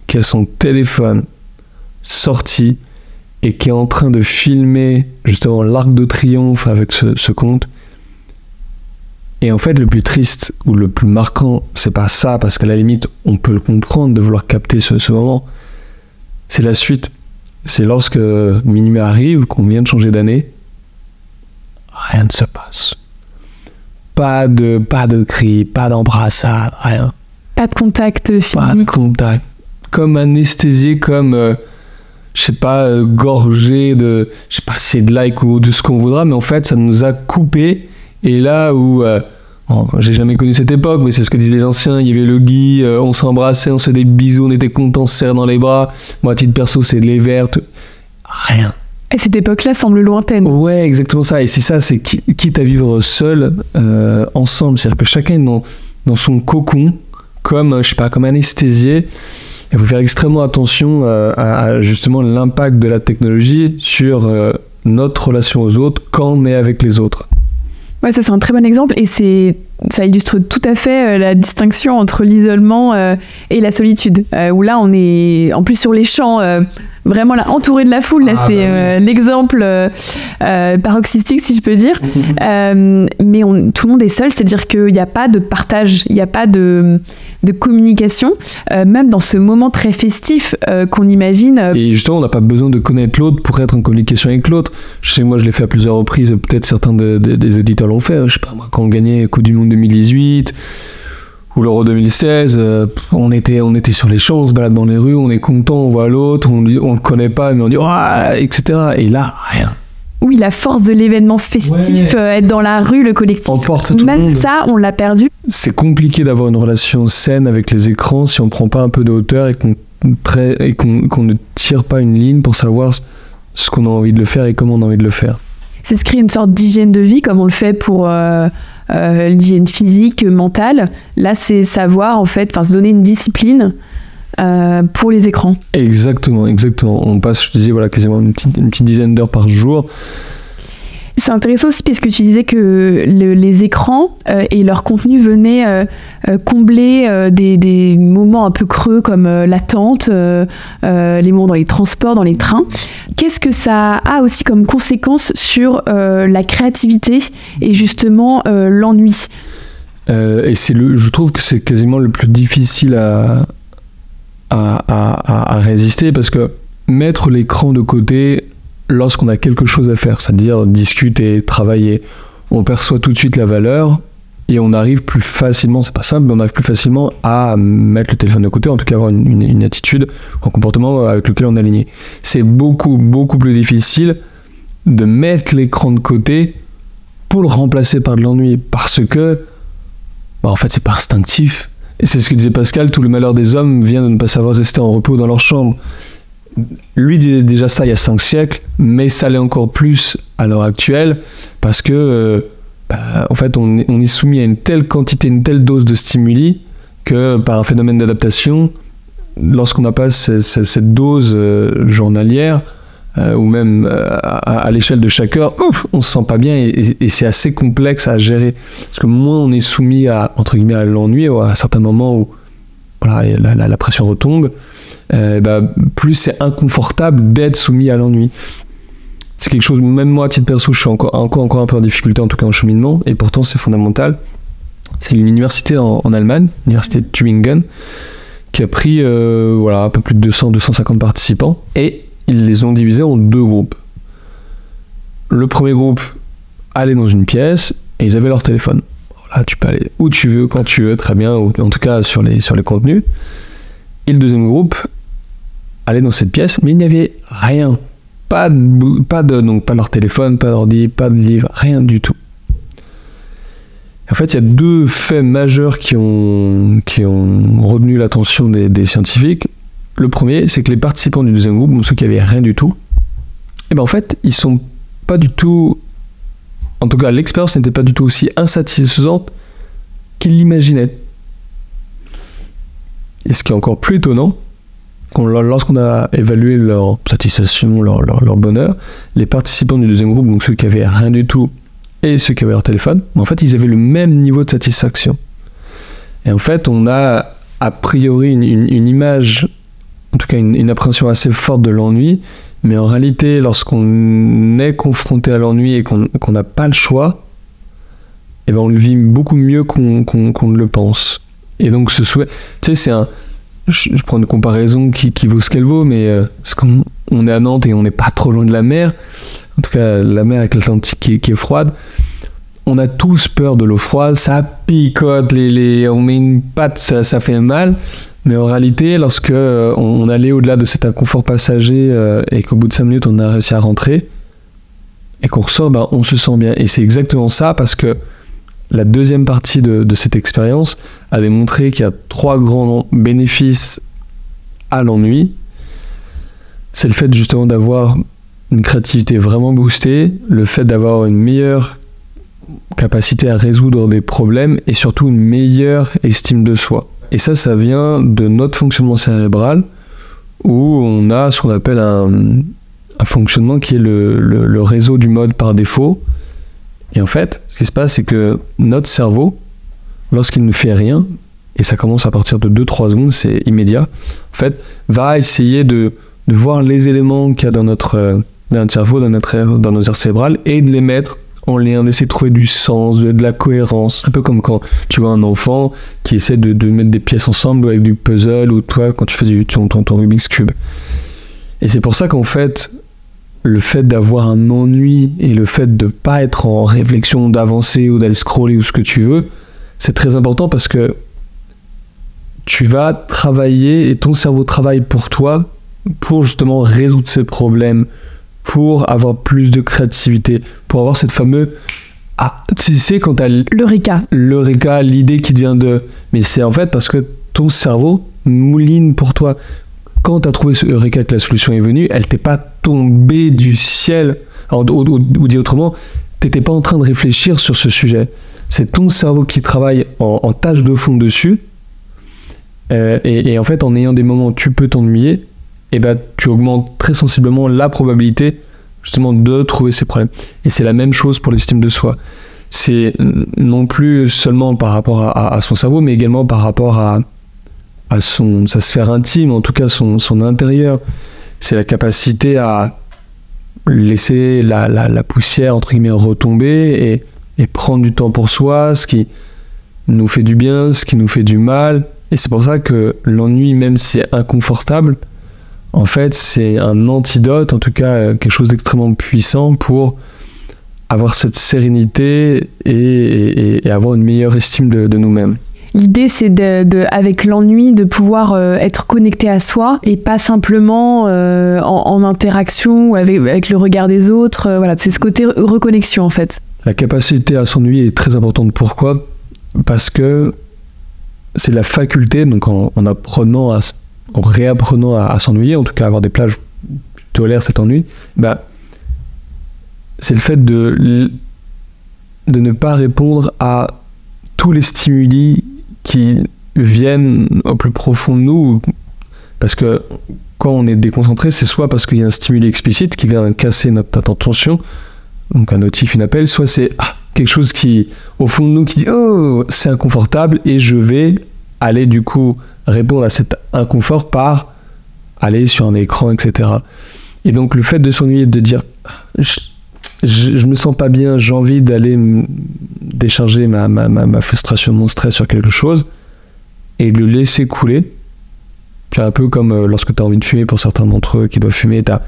qui a son téléphone sorti et qui est en train de filmer justement l'Arc de Triomphe avec ce compte. Et en fait, le plus triste ou le plus marquant, c'est pas ça, parce qu'à la limite, on peut le comprendre de vouloir capter ce moment. C'est la suite. C'est lorsque minuit arrive, qu'on vient de changer d'année, rien ne se passe. Pas de cris, pas d'embrassade, rien. Pas de contact physique. Pas de contact. Comme anesthésié, comme, je sais pas, gorgé de, je sais pas si c'est de like ou de ce qu'on voudra, mais en fait, ça nous a coupé. Et là où, j'ai jamais connu cette époque, mais c'est ce que disaient les anciens, il y avait le gui, on s'embrassait, on se faisait des bisous, on était contents, on se serrait dans les bras. Moi, à titre perso, c'est les verres, rien. Et cette époque-là semble lointaine. Ouais, exactement ça. Et c'est ça, c'est quitte à vivre seul, ensemble. C'est-à-dire que chacun est dans son cocon, comme, je sais pas, comme anesthésié. Il faut faire extrêmement attention à justement l'impact de la technologie sur notre relation aux autres quand on est avec les autres. Ouais, ça c'est un très bon exemple, et ça illustre tout à fait la distinction entre l'isolement et la solitude, où là on est en plus sur les champs, vraiment là entouré de la foule, là c'est l'exemple paroxystique si je peux dire, mais tout le monde est seul, c'est-à-dire qu'il n'y a pas de partage, il n'y a pas de communication, même dans ce moment très festif qu'on imagine. Et justement, on n'a pas besoin de connaître l'autre pour être en communication avec l'autre. Je sais, moi je l'ai fait à plusieurs reprises, peut-être certains des auditeurs l'ont fait, je sais pas moi, quand on gagnait Coupe du Monde 2018 ou l'Euro 2016, on était sur les champs, on se balade dans les rues, on est content, on voit l'autre, on le connaît pas, mais on dit ah, etc. Et là, rien. Oui, la force de l'événement festif, être dans la rue, le collectif, emporte tout même le monde. Ça, on l'a perdu. C'est compliqué d'avoir une relation saine avec les écrans si on prend pas un peu de hauteur et qu'on ne tire pas une ligne pour savoir ce qu'on a envie de le faire et comment on a envie de le faire. C'est se créer une sorte d'hygiène de vie, comme on le fait pour l'hygiène physique, mentale. Là, c'est savoir, en fait, se donner une discipline pour les écrans. Exactement. On passe, je te disais, voilà, quasiment une petite dizaine d'heures par jour. C'est intéressant aussi parce que tu disais que les écrans et leur contenu venaient combler des moments un peu creux comme l'attente, les moments dans les transports, dans les trains. Qu'est-ce que ça a aussi comme conséquence sur la créativité et justement l'ennui ? Et je trouve que c'est quasiment le plus difficile à résister, parce que mettre l'écran de côté lorsqu'on a quelque chose à faire, c'est-à-dire discuter, travailler, on perçoit tout de suite la valeur et on arrive plus facilement, c'est pas simple, mais on arrive plus facilement à mettre le téléphone de côté, en tout cas avoir une attitude, un comportement avec lequel on est aligné. C'est beaucoup, beaucoup plus difficile de mettre l'écran de côté pour le remplacer par de l'ennui, parce que en fait c'est pas instinctif. Et c'est ce que disait Pascal, tout le malheur des hommes vient de ne pas savoir rester en repos dans leur chambre. Lui disait déjà ça il y a 5 siècles, mais ça l'est encore plus à l'heure actuelle, parce que en fait on est soumis à une telle quantité, une telle dose de stimuli, que par un phénomène d'adaptation, lorsqu'on n'a pas cette dose journalière, ou même à l'échelle de chaque heure, on se sent pas bien, et c'est assez complexe à gérer, parce que moins on est soumis à, entre guillemets, à l'ennui, ou à certains moments où voilà, la pression retombe, plus c'est inconfortable d'être soumis à l'ennui. C'est quelque chose, même moi à titre perso, je suis encore un peu en difficulté, en tout cas en cheminement, et pourtant c'est fondamental. C'est une université en Allemagne, l'université de Tübingen, qui a pris un peu plus de 250 participants, et ils les ont divisés en 2 groupes. Le premier groupe allait dans une pièce et ils avaient leur téléphone. Là, tu peux aller où tu veux, quand tu veux, très bien, ou en tout cas sur les contenus. Et le deuxième groupe allait dans cette pièce, mais il n'y avait rien. Pas leur téléphone, pas d'ordi, pas de livre, rien du tout. En fait, il y a 2 faits majeurs qui ont retenu l'attention des scientifiques. Le premier, c'est que les participants du deuxième groupe, donc ceux qui n'avaient rien du tout, en fait, ils sont pas du tout... En tout cas, l'expérience n'était pas du tout aussi insatisfaisante qu'ils l'imaginaient. Et ce qui est encore plus étonnant, lorsqu'on a évalué leur satisfaction, leur bonheur, les participants du deuxième groupe, donc ceux qui n'avaient rien du tout et ceux qui avaient leur téléphone, en fait, ils avaient le même niveau de satisfaction. Et en fait, on a a priori une image, en tout cas une appréhension assez forte de l'ennui, mais en réalité, lorsqu'on est confronté à l'ennui et qu'on n'a pas le choix, on le vit beaucoup mieux qu'on ne le pense. Et donc, tu sais, je prends une comparaison qui vaut ce qu'elle vaut, mais parce qu'on est à Nantes et on n'est pas trop loin de la mer, en tout cas la mer avec l'Atlantique qui est froide, on a tous peur de l'eau froide, ça picote, on met une patte, ça fait mal. Mais en réalité, lorsque on allait au-delà de cet inconfort passager et qu'au bout de 5 minutes, on a réussi à rentrer et qu'on ressort, on se sent bien. Et c'est exactement ça, parce que la deuxième partie de cette expérience a démontré qu'il y a 3 grands bénéfices à l'ennui. C'est le fait justement d'avoir une créativité vraiment boostée, le fait d'avoir une meilleure capacité à résoudre des problèmes et surtout une meilleure estime de soi. Et ça vient de notre fonctionnement cérébral, où on a ce qu'on appelle un fonctionnement qui est le réseau du mode par défaut. Et en fait, ce qui se passe, c'est que notre cerveau, lorsqu'il ne fait rien, et ça commence à partir de 2-3 secondes, c'est immédiat, en fait, va essayer de voir les éléments qu'il y a dans notre cerveau, dans nos aires cérébrales, et de les mettre en lien, d'essayer de trouver du sens, de la cohérence. Un peu comme quand tu vois un enfant qui essaie de mettre des pièces ensemble avec du puzzle, ou toi quand tu fais ton Rubik's Cube. Et c'est pour ça qu'en fait, le fait d'avoir un ennui et le fait de ne pas être en réflexion, d'avancer ou d'aller scroller ou ce que tu veux, c'est très important, parce que tu vas travailler et ton cerveau travaille pour toi pour justement résoudre ces problèmes, pour avoir plus de créativité, pour avoir cette fameuse... Ah, tu sais, quand t'as... L'eureka, l'idée qui devient de... Mais c'est en fait parce que ton cerveau mouline pour toi. Quand t'as trouvé ce eureka, que la solution est venue, elle t'est pas tombée du ciel. Alors, ou dit autrement, t'étais pas en train de réfléchir sur ce sujet. C'est ton cerveau qui travaille en tâche de fond dessus. Et en fait, en ayant des moments où tu peux t'ennuyer, tu augmentes très sensiblement la probabilité justement de trouver ses problèmes. Et c'est la même chose pour l'estime de soi. C'est non plus seulement par rapport à son cerveau, mais également par rapport à sa sphère intime, en tout cas son intérieur. C'est la capacité à laisser la poussière, entre guillemets, retomber et prendre du temps pour soi, ce qui nous fait du bien, ce qui nous fait du mal. Et c'est pour ça que l'ennui, même si c'est inconfortable, en fait, c'est un antidote, en tout cas quelque chose d'extrêmement puissant pour avoir cette sérénité et avoir une meilleure estime de nous-mêmes. L'idée, c'est avec l'ennui, de pouvoir être connecté à soi et pas simplement en interaction ou avec le regard des autres. Voilà, c'est ce côté reconnexion, en fait. La capacité à s'ennuyer est très importante. Pourquoi ? Parce que c'est la faculté, donc en réapprenant à s'ennuyer, en tout cas avoir des plages qui tolèrent cet ennui, c'est le fait de ne pas répondre à tous les stimuli qui viennent au plus profond de nous, parce que quand on est déconcentré, c'est soit parce qu'il y a un stimuli explicite qui vient casser notre attention, donc un notif, une appel, soit c'est quelque chose qui, au fond de nous, qui dit « Oh, c'est inconfortable » et je vais aller du coup répondre à cet inconfort par aller sur un écran, etc. Et donc le fait de s'ennuyer, de dire je me sens pas bien, j'ai envie d'aller décharger ma frustration, mon stress sur quelque chose et le laisser couler. C'est un peu comme lorsque tu as envie de fumer, pour certains d'entre eux qui doivent fumer, tu as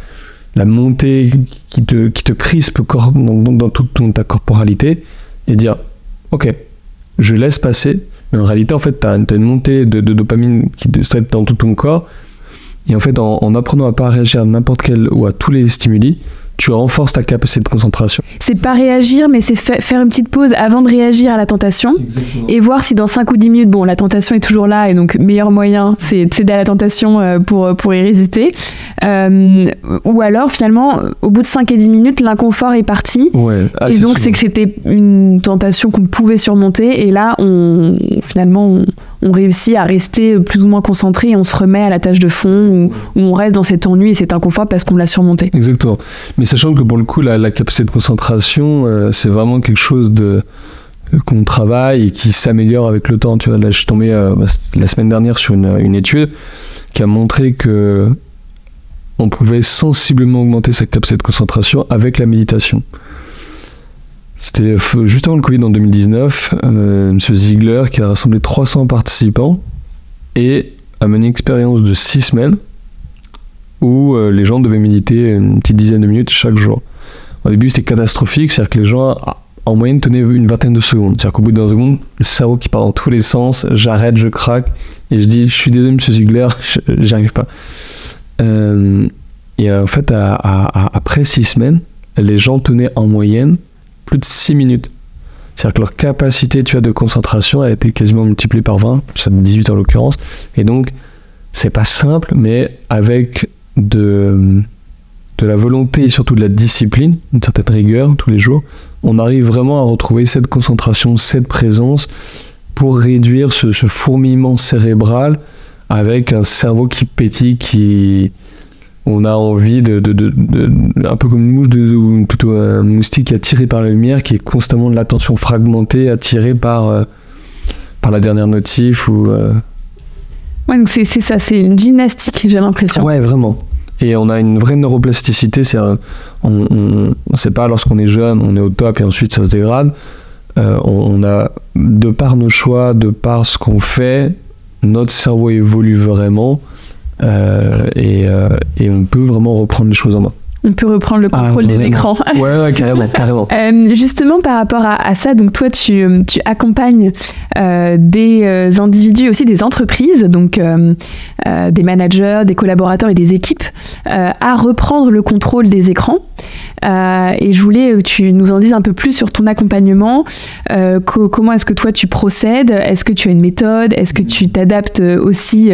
la montée qui te crispe dans toute ta corporalité et dire ok, je laisse passer. Mais en réalité, en fait, tu as une montée de dopamine qui te stresse dans tout ton corps. Et en fait, en apprenant à pas réagir à n'importe quel ou à tous les stimuli, tu renforces ta capacité de concentration. C'est pas réagir, mais c'est faire une petite pause avant de réagir à la tentation. Exactement. Et voir si dans 5 ou 10 minutes, bon, la tentation est toujours là, et donc meilleur moyen, c'est de céder à la tentation pour y résister. Ou alors, finalement, au bout de 5 et 10 minutes, l'inconfort est parti. Ouais. Et donc, c'est que c'était une tentation qu'on pouvait surmonter, et là, on réussit à rester plus ou moins concentré, et on se remet à la tâche de fond, où on reste dans cet ennui et cet inconfort parce qu'on l'a surmonté. Exactement. Mais sachant que pour le coup, la capacité de concentration, c'est vraiment quelque chose qu'on travaille et qui s'améliore avec le temps. Tu vois, là, je suis tombé la semaine dernière sur une étude qui a montré que on pouvait sensiblement augmenter sa capacité de concentration avec la méditation. C'était juste avant le Covid en 2019, M. Ziegler qui a rassemblé 300 participants et a mené une expérience de 6 semaines où les gens devaient méditer une petite dizaine de minutes chaque jour. Au début, c'était catastrophique, c'est-à-dire que les gens, en moyenne, tenaient une vingtaine de secondes. C'est-à-dire qu'au bout de 20 secondes, le cerveau qui part dans tous les sens, j'arrête, je craque, et je dis, je suis désolé, monsieur Ziegler, j'y arrive pas. Et en fait, après 6 semaines, les gens tenaient en moyenne plus de 6 minutes. C'est-à-dire que leur capacité de concentration a été quasiment multipliée par 20, 18 en l'occurrence, et donc, c'est pas simple, mais avec de la volonté et surtout de la discipline, une certaine rigueur tous les jours, on arrive vraiment à retrouver cette concentration, cette présence pour réduire ce fourmillement cérébral avec un cerveau qui pétille, on a envie un peu comme une mouche ou plutôt un moustique attiré par la lumière, qui est constamment de l'attention fragmentée, attiré par la dernière notif ou... Ouais, donc c'est ça, c'est une gymnastique, j'ai l'impression. Ouais, vraiment. Et on a une vraie neuroplasticité, c'est pas lorsqu'on est jeune, on est au top et ensuite ça se dégrade. On a, de par nos choix, de par ce qu'on fait, notre cerveau évolue vraiment et on peut vraiment reprendre les choses en main. On peut reprendre le contrôle des écrans. Ouais, carrément. Justement, par rapport à ça, donc toi, tu accompagnes des individus et aussi des entreprises, donc des managers, des collaborateurs et des équipes, à reprendre le contrôle des écrans. Et je voulais que tu nous en dises un peu plus sur ton accompagnement. Comment est-ce que toi, tu procèdes ? Est-ce que tu as une méthode ? Est-ce que tu t'adaptes aussi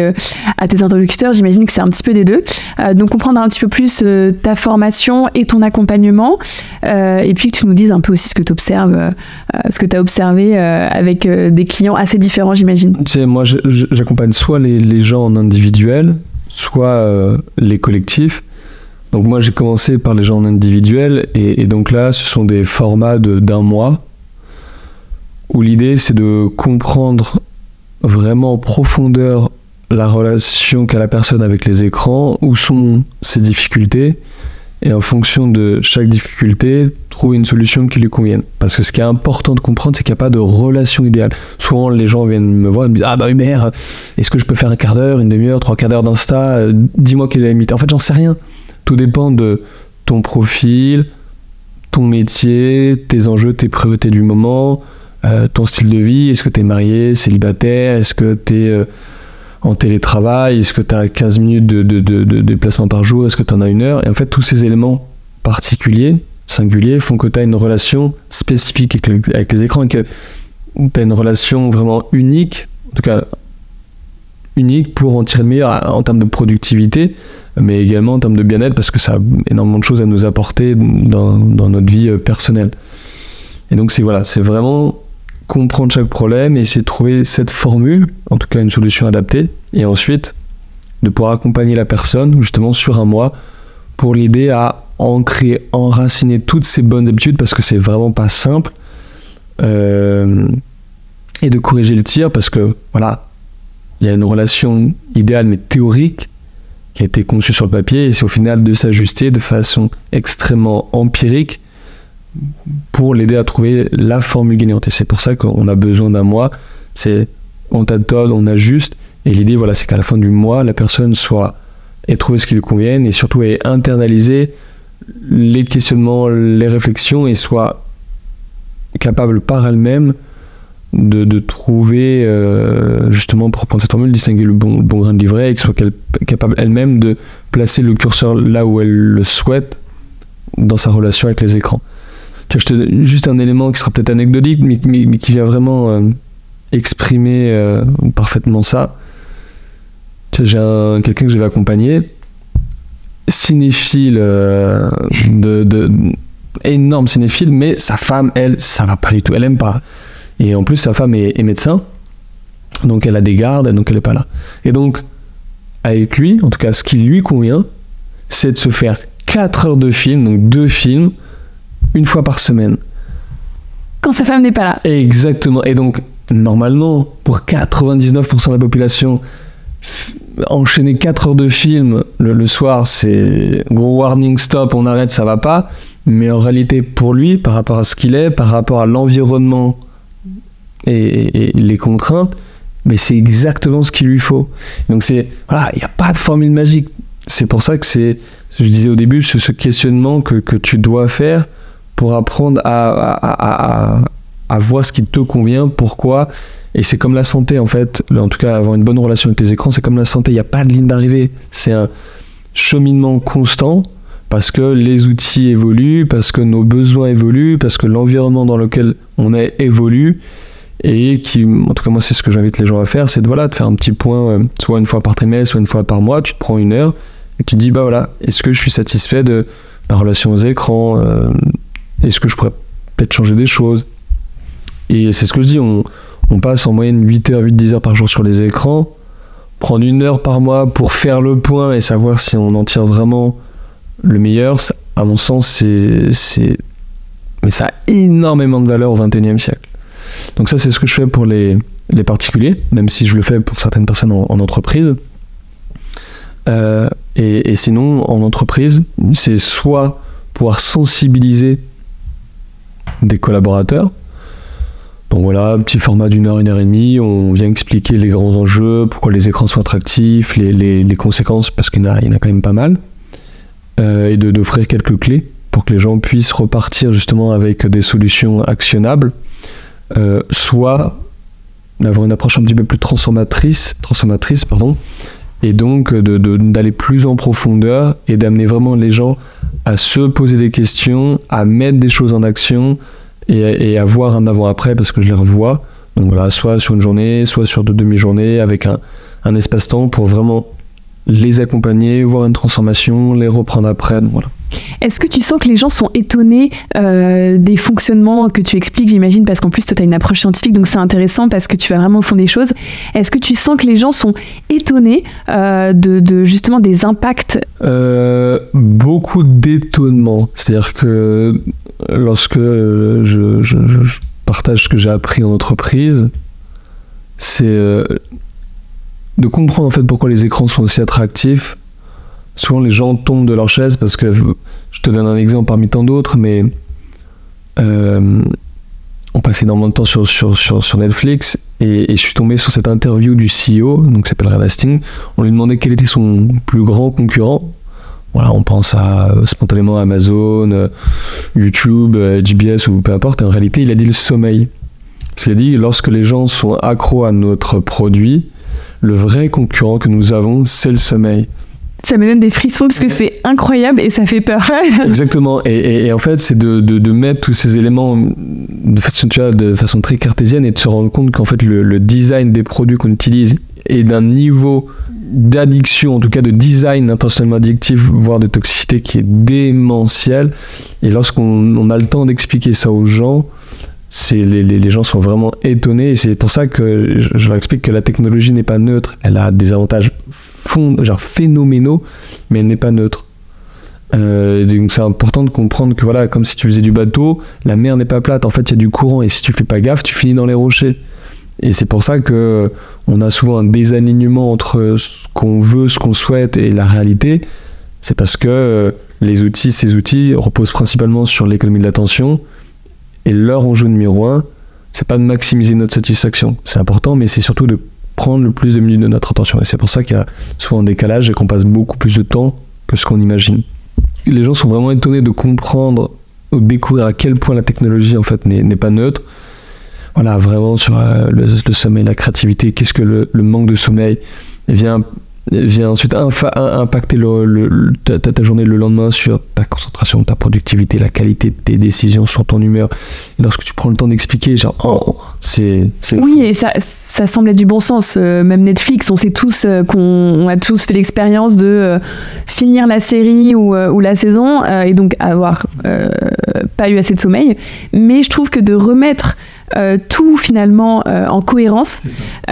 à tes interlocuteurs ? J'imagine que c'est un petit peu des deux. Donc, comprendre un petit peu plus ta formation et ton accompagnement, et puis que tu nous dises un peu aussi ce que tu observes, ce que tu as observé avec des clients assez différents, j'imagine. Tu sais, moi, j'accompagne soit les gens en individuel, soit les collectifs. Donc moi j'ai commencé par les gens en individuel et donc là ce sont des formats d'un mois où l'idée c'est de comprendre vraiment en profondeur la relation qu'a la personne avec les écrans, où sont ses difficultés, et en fonction de chaque difficulté, trouver une solution qui lui convienne. Parce que ce qui est important de comprendre, c'est qu'il n'y a pas de relation idéale. Souvent, les gens viennent me voir et me disent « Ah bah Hubert, est-ce que je peux faire un quart d'heure, une demi-heure, 3 quarts d'heure d'Insta, dis-moi quelle est la limite. » En fait, j'en sais rien. Tout dépend de ton profil, ton métier, tes enjeux, tes priorités du moment, ton style de vie. Est-ce que tu es marié, célibataire? Est-ce que tu es en télétravail? Est-ce que tu as 15 minutes de déplacement par jour? Est-ce que tu en as 1 heure? Et en fait, tous ces éléments particuliers, singuliers, font que tu as une relation spécifique avec les écrans et que tu as une relation vraiment unique, en tout cas unique pour en tirer le meilleur en termes de productivité, mais également en termes de bien-être, parce que ça a énormément de choses à nous apporter dans notre vie personnelle. Et donc c'est vraiment comprendre chaque problème et essayer de trouver cette formule, en tout cas une solution adaptée, et ensuite de pouvoir accompagner la personne justement sur un mois pour l'aider à ancrer, enraciner toutes ces bonnes habitudes, parce que c'est vraiment pas simple, et de corriger le tir, parce que voilà, il y a une relation idéale mais théorique qui a été conçue sur le papier, et c'est au final de s'ajuster de façon extrêmement empirique pour l'aider à trouver la formule gagnante. Et c'est pour ça qu'on a besoin d'un mois. On tâtonne, on ajuste, et l'idée c'est qu'à la fin du mois, la personne ait trouvé ce qui lui convienne, et surtout ait internalisé les questionnements, les réflexions, et soit capable par elle-même de trouver, justement, pour reprendre cette formule, distinguer le bon grain de livret, et qu'elle soit capable elle-même de placer le curseur là où elle le souhaite dans sa relation avec les écrans. Je te donne juste un élément qui sera peut-être anecdotique, mais qui vient vraiment exprimer parfaitement ça. J'ai quelqu'un que j'avais accompagné, cinéphile, énorme cinéphile, mais sa femme, elle, ça va pas du tout, elle aime pas. Et en plus, sa femme est médecin, donc elle a des gardes, donc elle est pas là. Et donc, avec lui, en tout cas, ce qui lui convient, c'est de se faire 4 heures de film, donc 2 films, 1 fois par semaine. Quand sa femme n'est pas là. Exactement. Et donc, normalement, pour 99% de la population, enchaîner 4 heures de film le soir, c'est gros warning, stop, on arrête, ça va pas. Mais en réalité, pour lui, par rapport à ce qu'il est, par rapport à l'environnement et les contraintes, mais c'est exactement ce qu'il lui faut. Donc il n'y a pas de formule magique. C'est pour ça que je disais au début, ce questionnement que tu dois faire pour apprendre à voir ce qui te convient, pourquoi. Et c'est comme la santé, en fait. En tout cas, avoir une bonne relation avec les écrans, c'est comme la santé. Il n'y a pas de ligne d'arrivée. C'est un cheminement constant, parce que les outils évoluent, parce que nos besoins évoluent, parce que l'environnement dans lequel on est évolue. Et en tout cas, moi, c'est ce que j'invite les gens à faire, c'est de faire un petit point, soit 1 fois par trimestre, soit 1 fois par mois. Tu te prends 1 heure et tu te dis, est-ce que je suis satisfait de ma relation aux écrans? Est-ce que je pourrais peut-être changer des choses? Et c'est ce que je dis, on passe en moyenne 8-10 heures par jour sur les écrans. Prendre 1 heure par mois pour faire le point et savoir si on en tire vraiment le meilleur, à mon sens, mais ça a énormément de valeur au XXIe siècle. Donc ça, c'est ce que je fais pour les particuliers, même si je le fais pour certaines personnes en entreprise. Et sinon, en entreprise, c'est soit pouvoir sensibiliser des collaborateurs. Donc voilà, petit format d'1 heure, 1 heure et demie, on vient expliquer les grands enjeux, pourquoi les écrans sont attractifs, les conséquences, parce qu'il y en a quand même pas mal, et d'offrir quelques clés pour que les gens puissent repartir justement avec des solutions actionnables, soit d'avoir une approche un petit peu plus transformatrice, et donc d'aller plus en profondeur et d'amener vraiment les gens à se poser des questions, à mettre des choses en action et à voir un avant-après, parce que je les revois. Donc voilà, soit sur une journée, soit sur 2 demi-journées, avec un espace-temps pour vraiment les accompagner, voir une transformation, les reprendre après. Donc voilà. Est-ce que tu sens que les gens sont étonnés des fonctionnements que tu expliques, j'imagine, parce qu'en plus, toi, tu as une approche scientifique, donc c'est intéressant parce que tu vas vraiment au fond des choses. Est-ce que tu sens que les gens sont étonnés de justement des impacts? Beaucoup d'étonnement. C'est-à-dire que lorsque je partage ce que j'ai appris en entreprise, c'est de comprendre en fait pourquoi les écrans sont aussi attractifs. Souvent, les gens tombent de leur chaise parce que, je te donne un exemple parmi tant d'autres, mais on passe énormément de temps sur Netflix et je suis tombé sur cette interview du CEO, donc qui s'appelle Reed Hastings. On lui demandait quel était son plus grand concurrent. Voilà, on pense spontanément à Amazon, YouTube, JBS ou peu importe. Et en réalité, il a dit le sommeil. Parce qu'il a dit, lorsque les gens sont accros à notre produit, le vrai concurrent que nous avons, c'est le sommeil. Ça me donne des frissons parce que c'est incroyable et ça fait peur. Exactement. Et en fait, c'est de mettre tous ces éléments de façon très cartésienne et de se rendre compte qu'en fait, le design des produits qu'on utilise est d'un niveau d'addiction, en tout cas de design intentionnellement addictif, voire de toxicité qui est démentiel. Et lorsqu'on a le temps d'expliquer ça aux gens, les gens sont vraiment étonnés. Et c'est pour ça que je leur explique que la technologie n'est pas neutre. Elle a des avantages phénoménaux, mais elle n'est pas neutre. Donc c'est important de comprendre que voilà, comme si tu faisais du bateau, la mer n'est pas plate. En fait, il y a du courant et si tu fais pas gaffe, tu finis dans les rochers. Et c'est pour ça que on a souvent un désalignement entre ce qu'on veut, ce qu'on souhaite et la réalité. C'est parce que ces outils reposent principalement sur l'économie de l'attention. Et leur enjeu numéro 1, c'est pas de maximiser notre satisfaction. C'est important, mais c'est surtout de prendre le plus de minutes de notre attention. Et c'est pour ça qu'il y a souvent un décalage et qu'on passe beaucoup plus de temps que ce qu'on imagine. Les gens sont vraiment étonnés de comprendre ou de découvrir à quel point la technologie en fait n'est pas neutre. Voilà, vraiment sur le sommeil, la créativité, qu'est-ce que le manque de sommeil vient ensuite impacter ta journée le lendemain sur ta concentration, ta productivité, la qualité de tes décisions, sur ton humeur. Et lorsque tu prends le temps d'expliquer, c'est oui, fou. Et ça semble être du bon sens. Même Netflix, on sait tous qu'on a tous fait l'expérience de finir la série ou la saison et donc avoir pas eu assez de sommeil. Mais je trouve que de remettre tout finalement en cohérence,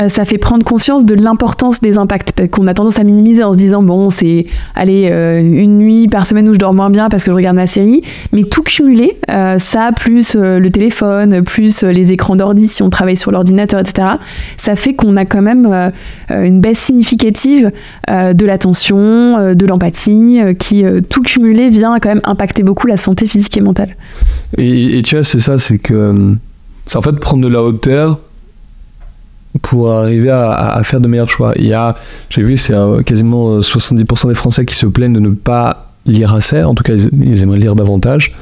ça fait prendre conscience de l'importance des impacts, parce qu'on a tendance à minimiser en se disant bon c'est une nuit par semaine où je dors moins bien parce que je regarde la série, mais tout cumulé, ça plus le téléphone, plus les écrans d'ordi si on travaille sur l'ordinateur, etc., ça fait qu'on a quand même une baisse significative de l'attention, de l'empathie, qui tout cumulé vient quand même impacter beaucoup la santé physique et mentale. Et tu vois, c'est ça, c'est que c'est en fait prendre de la hauteur pour arriver à faire de meilleurs choix. J'ai vu, c'est quasiment 70% des Français qui se plaignent de ne pas lire assez. En tout cas, ils aimeraient lire davantage.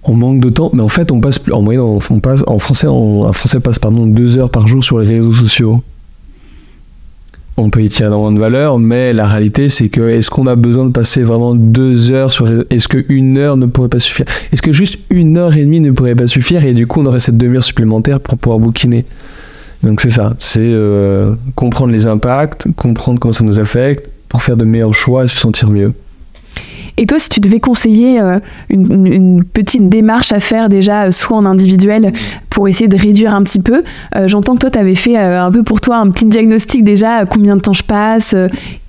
On manque de temps, mais en fait, on passe en moyenne, un Français passe 2 heures par jour sur les réseaux sociaux. On peut y tirer énormément de valeur, mais la réalité, c'est que est-ce qu'on a besoin de passer vraiment 2 heures sur les... Est-ce qu'une heure ne pourrait pas suffire? Est-ce que juste 1h30 ne pourrait pas suffire et du coup, on aurait cette demi-heure supplémentaire pour pouvoir bouquiner? Donc c'est ça, c'est comprendre les impacts, comprendre comment ça nous affecte pour faire de meilleurs choix et se sentir mieux. Et toi, si tu devais conseiller une petite démarche à faire déjà, soit en individuel, pour essayer de réduire un petit peu, j'entends que toi, tu avais fait un peu pour toi un petit diagnostic déjà, combien de temps je passe,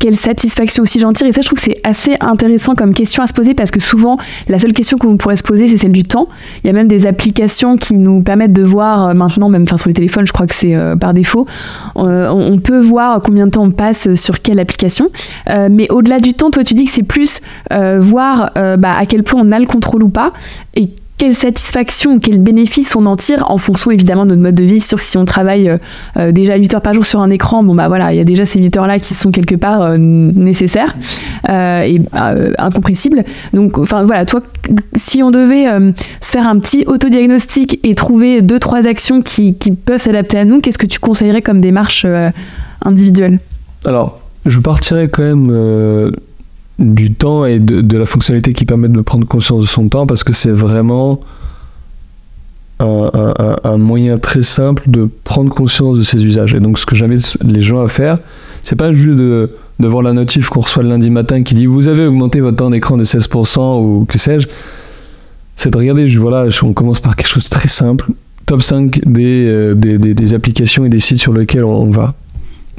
quelle satisfaction aussi j'en tire. Et ça, je trouve que c'est assez intéressant comme question à se poser, parce que souvent, la seule question qu'on pourrait se poser, c'est celle du temps. Il y a même des applications qui nous permettent de voir maintenant, même sur les téléphones, je crois que c'est par défaut, on peut voir combien de temps on passe sur quelle application. Mais au-delà du temps, toi, tu dis que c'est plus voir à quel point on a le contrôle ou pas, et quelle satisfaction, quel bénéfice on en tire en fonction évidemment de notre mode de vie. C'est sûr que si on travaille déjà 8 heures par jour sur un écran, il y a déjà ces 8 heures là qui sont quelque part nécessaires et incompressibles. Donc toi, si on devait se faire un petit autodiagnostic et trouver 2-3 actions qui peuvent s'adapter à nous, qu'est-ce que tu conseillerais comme démarche individuelle? Alors, je partirais quand même du temps et de la fonctionnalité qui permet de prendre conscience de son temps, parce que c'est vraiment un moyen très simple de prendre conscience de ses usages. Et donc ce que j'invite les gens à faire, c'est pas juste de de voir la notif qu'on reçoit le lundi matin qui dit vous avez augmenté votre temps d'écran de 16% ou que sais-je, c'est de regarder, on commence par quelque chose de très simple, top 5 des applications et des sites sur lesquels on va.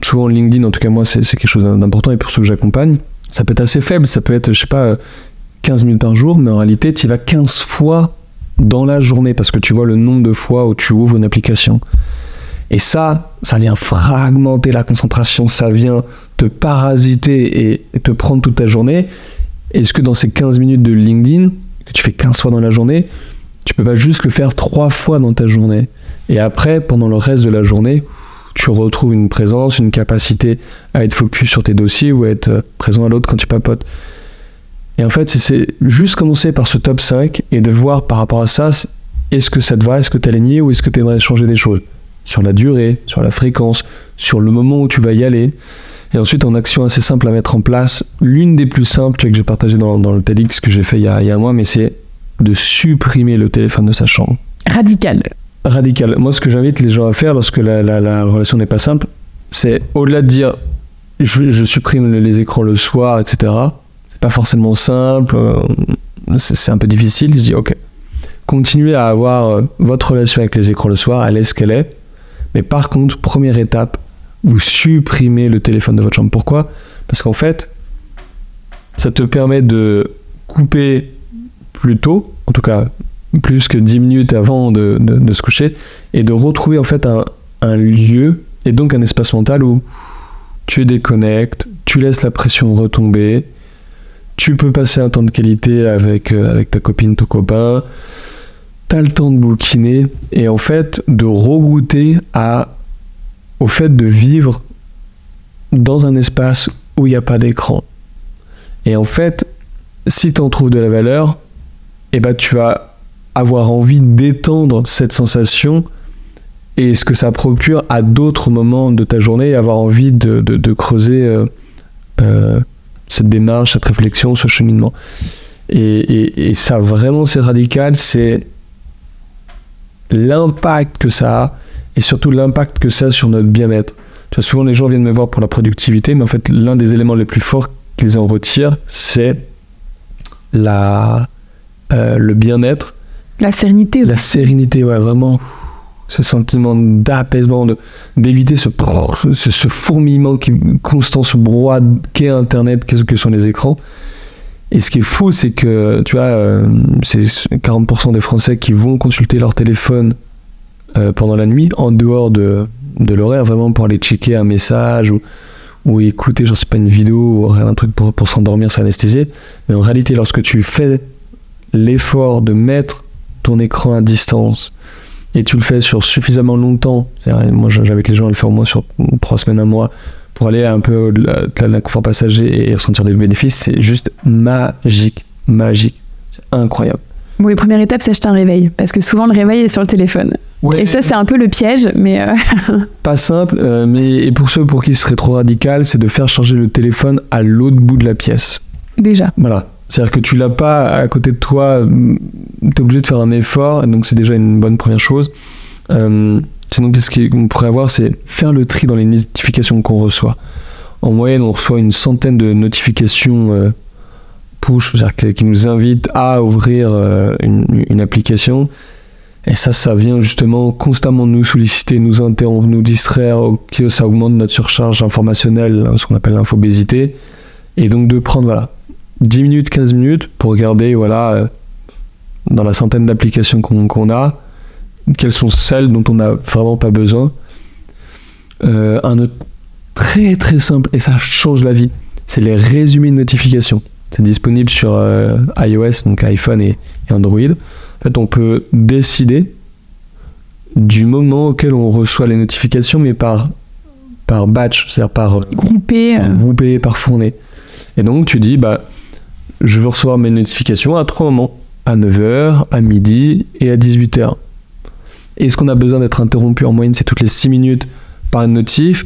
Souvent LinkedIn, en tout cas moi, c'est quelque chose d'important, et pour ceux que j'accompagne, ça peut être assez faible, ça peut être, 15 minutes par jour, mais en réalité, tu y vas 15 fois dans la journée, parce que tu vois le nombre de fois où tu ouvres une application. Et ça vient fragmenter la concentration, ça vient te parasiter et te prendre toute ta journée. Est-ce que dans ces 15 minutes de LinkedIn, que tu fais 15 fois dans la journée, tu peux pas juste le faire 3 fois dans ta journée? Et après, pendant le reste de la journée, tu retrouves une présence, une capacité à être focus sur tes dossiers ou à être présent à l'autre quand tu papotes. Et en fait, c'est juste commencer par ce top 5 et de voir par rapport à ça, est-ce que ça te va, est-ce que tu es aligné ou est-ce que tu aimerais changer des choses sur la durée, sur la fréquence, sur le moment où tu vas y aller. Et ensuite, en action assez simple à mettre en place, l'une des plus simples que j'ai partagé dans le TEDx que j'ai fait il y a un mois, mais c'est de supprimer le téléphone de sa chambre. Radical. Moi, ce que j'invite les gens à faire lorsque la relation n'est pas simple, c'est au-delà de dire je supprime les écrans le soir, etc. C'est pas forcément simple, c'est un peu difficile. Je dis ok, continuez à avoir votre relation avec les écrans le soir, elle est ce qu'elle est. Mais par contre, première étape, vous supprimez le téléphone de votre chambre. Pourquoi ? Parce qu'en fait, ça te permet de couper plus tôt, en tout cas plus que 10 minutes avant de se coucher, et de retrouver en fait un lieu, et donc un espace mental où tu déconnectes, tu laisses la pression retomber, tu peux passer un temps de qualité avec ta copine, ton copain, t'as le temps de bouquiner, et en fait de regoûter au fait de vivre dans un espace où il n'y a pas d'écran. Et en fait, si tu en trouves de la valeur, tu vas avoir envie d'étendre cette sensation et ce que ça procure à d'autres moments de ta journée, et avoir envie de creuser cette démarche, cette réflexion, ce cheminement. Et ça, vraiment, c'est radical, c'est l'impact que ça a, et surtout l'impact que ça a sur notre bien-être. Tu vois, souvent les gens viennent me voir pour la productivité, mais en fait l'un des éléments les plus forts qu'ils en retirent, c'est le bien-être. La sérénité aussi. La sérénité, ouais, vraiment. Ce sentiment d'apaisement, d'éviter ce fourmillement constant, ce brouhaha qu'est Internet, que sont les écrans. Et ce qui est fou, c'est que, tu vois, c'est 40% des Français qui vont consulter leur téléphone pendant la nuit, en dehors de l'horaire, vraiment pour aller checker un message ou écouter, je sais pas, une vidéo ou un truc pour s'endormir, s'anesthésier. Mais en réalité, lorsque tu fais l'effort de mettre ton écran à distance et tu le fais sur suffisamment longtemps, moi j'invite les gens à le faire au moins sur 3 semaines, 1 mois, pour aller un peu au-delà de la confort passager et ressentir des bénéfices, c'est juste magique, c'est incroyable. Bon, et première étape, c'est acheter un réveil, parce que souvent le réveil est sur le téléphone. Ouais. Et ça, c'est un peu le piège, mais... Pas simple, mais pour ceux pour qui ce serait trop radical, c'est de faire charger le téléphone à l'autre bout de la pièce. Déjà. Voilà. C'est-à-dire que tu l'as pas à côté de toi, t'es obligé de faire un effort, donc c'est déjà une bonne première chose. Sinon, qu'est-ce qu'on pourrait avoir, c'est faire le tri dans les notifications qu'on reçoit. En moyenne, on reçoit une centaine de notifications push, c'est-à-dire qui nous invitent à ouvrir une application. Et ça vient justement constamment nous solliciter, nous interrompre, nous distraire, que ça augmente notre surcharge informationnelle, ce qu'on appelle l'infobésité. Et donc de prendre 10 minutes, 15 minutes pour regarder dans la centaine d'applications qu'on a, quelles sont celles dont on n'a vraiment pas besoin. Un autre très très simple, et ça change la vie, c'est les résumés de notifications. C'est disponible sur iOS, donc iPhone et Android. En fait, on peut décider du moment auquel on reçoit les notifications, mais par batch, c'est-à-dire par groupé, par fournée. Et donc, tu dis, je veux recevoir mes notifications à 3 moments, à 9h, à midi et à 18h. Est-ce qu'on a besoin d'être interrompu en moyenne, c'est toutes les 6 minutes par une notif,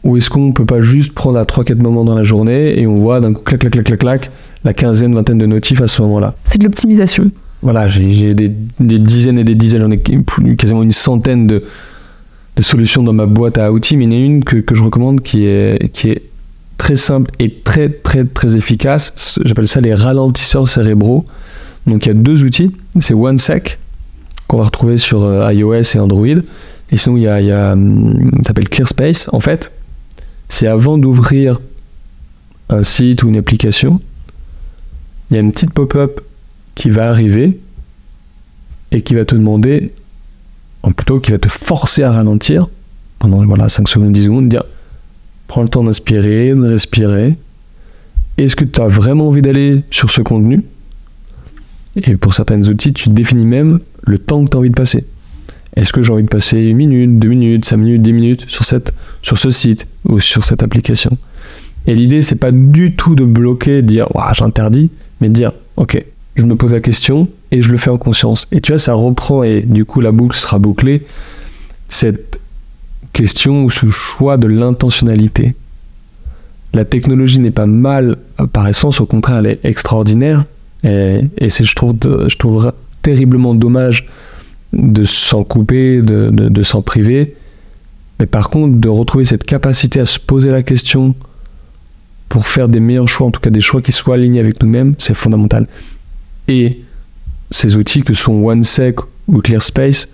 ou est-ce qu'on ne peut pas juste prendre à 3-4 moments dans la journée et on voit d'un coup, clac, la quinzaine, vingtaine de notifs à ce moment-là. C'est de l'optimisation. Voilà, j'ai des dizaines et des dizaines, j'en ai quasiment une centaine de solutions dans ma boîte à outils, mais il y en a une que je recommande qui est très simples et très très très efficaces. J'appelle ça les ralentisseurs cérébraux. Donc il y a 2 outils, c'est OneSec qu'on va retrouver sur iOS et Android, et sinon il y a ça s'appelle ClearSpace. En fait, c'est avant d'ouvrir un site ou une application, il y a une petite pop-up qui va arriver et qui va te demander, ou plutôt qui va te forcer à ralentir pendant 5 secondes, 10 secondes, dire prends le temps d'inspirer, de respirer. Est-ce que tu as vraiment envie d'aller sur ce contenu? Et pour certains outils, tu définis même le temps que tu as envie de passer. Est-ce que j'ai envie de passer 1 minute, 2 minutes, 5 minutes, 10 minutes sur ce site ou sur cette application? Et l'idée, c'est pas du tout de bloquer, de dire j'interdis, mais de dire ok, je me pose la question et je le fais en conscience. Et tu vois, ça reprend, et du coup la boucle sera bouclée, cette question ou ce choix de l'intentionnalité. La technologie n'est pas mal par essence, au contraire, elle est extraordinaire. Et je trouve terriblement dommage de s'en couper, de s'en priver. Mais par contre, de retrouver cette capacité à se poser la question pour faire des meilleurs choix, en tout cas des choix qui soient alignés avec nous-mêmes, c'est fondamental. Et ces outils que sont OneSec ou ClearSpace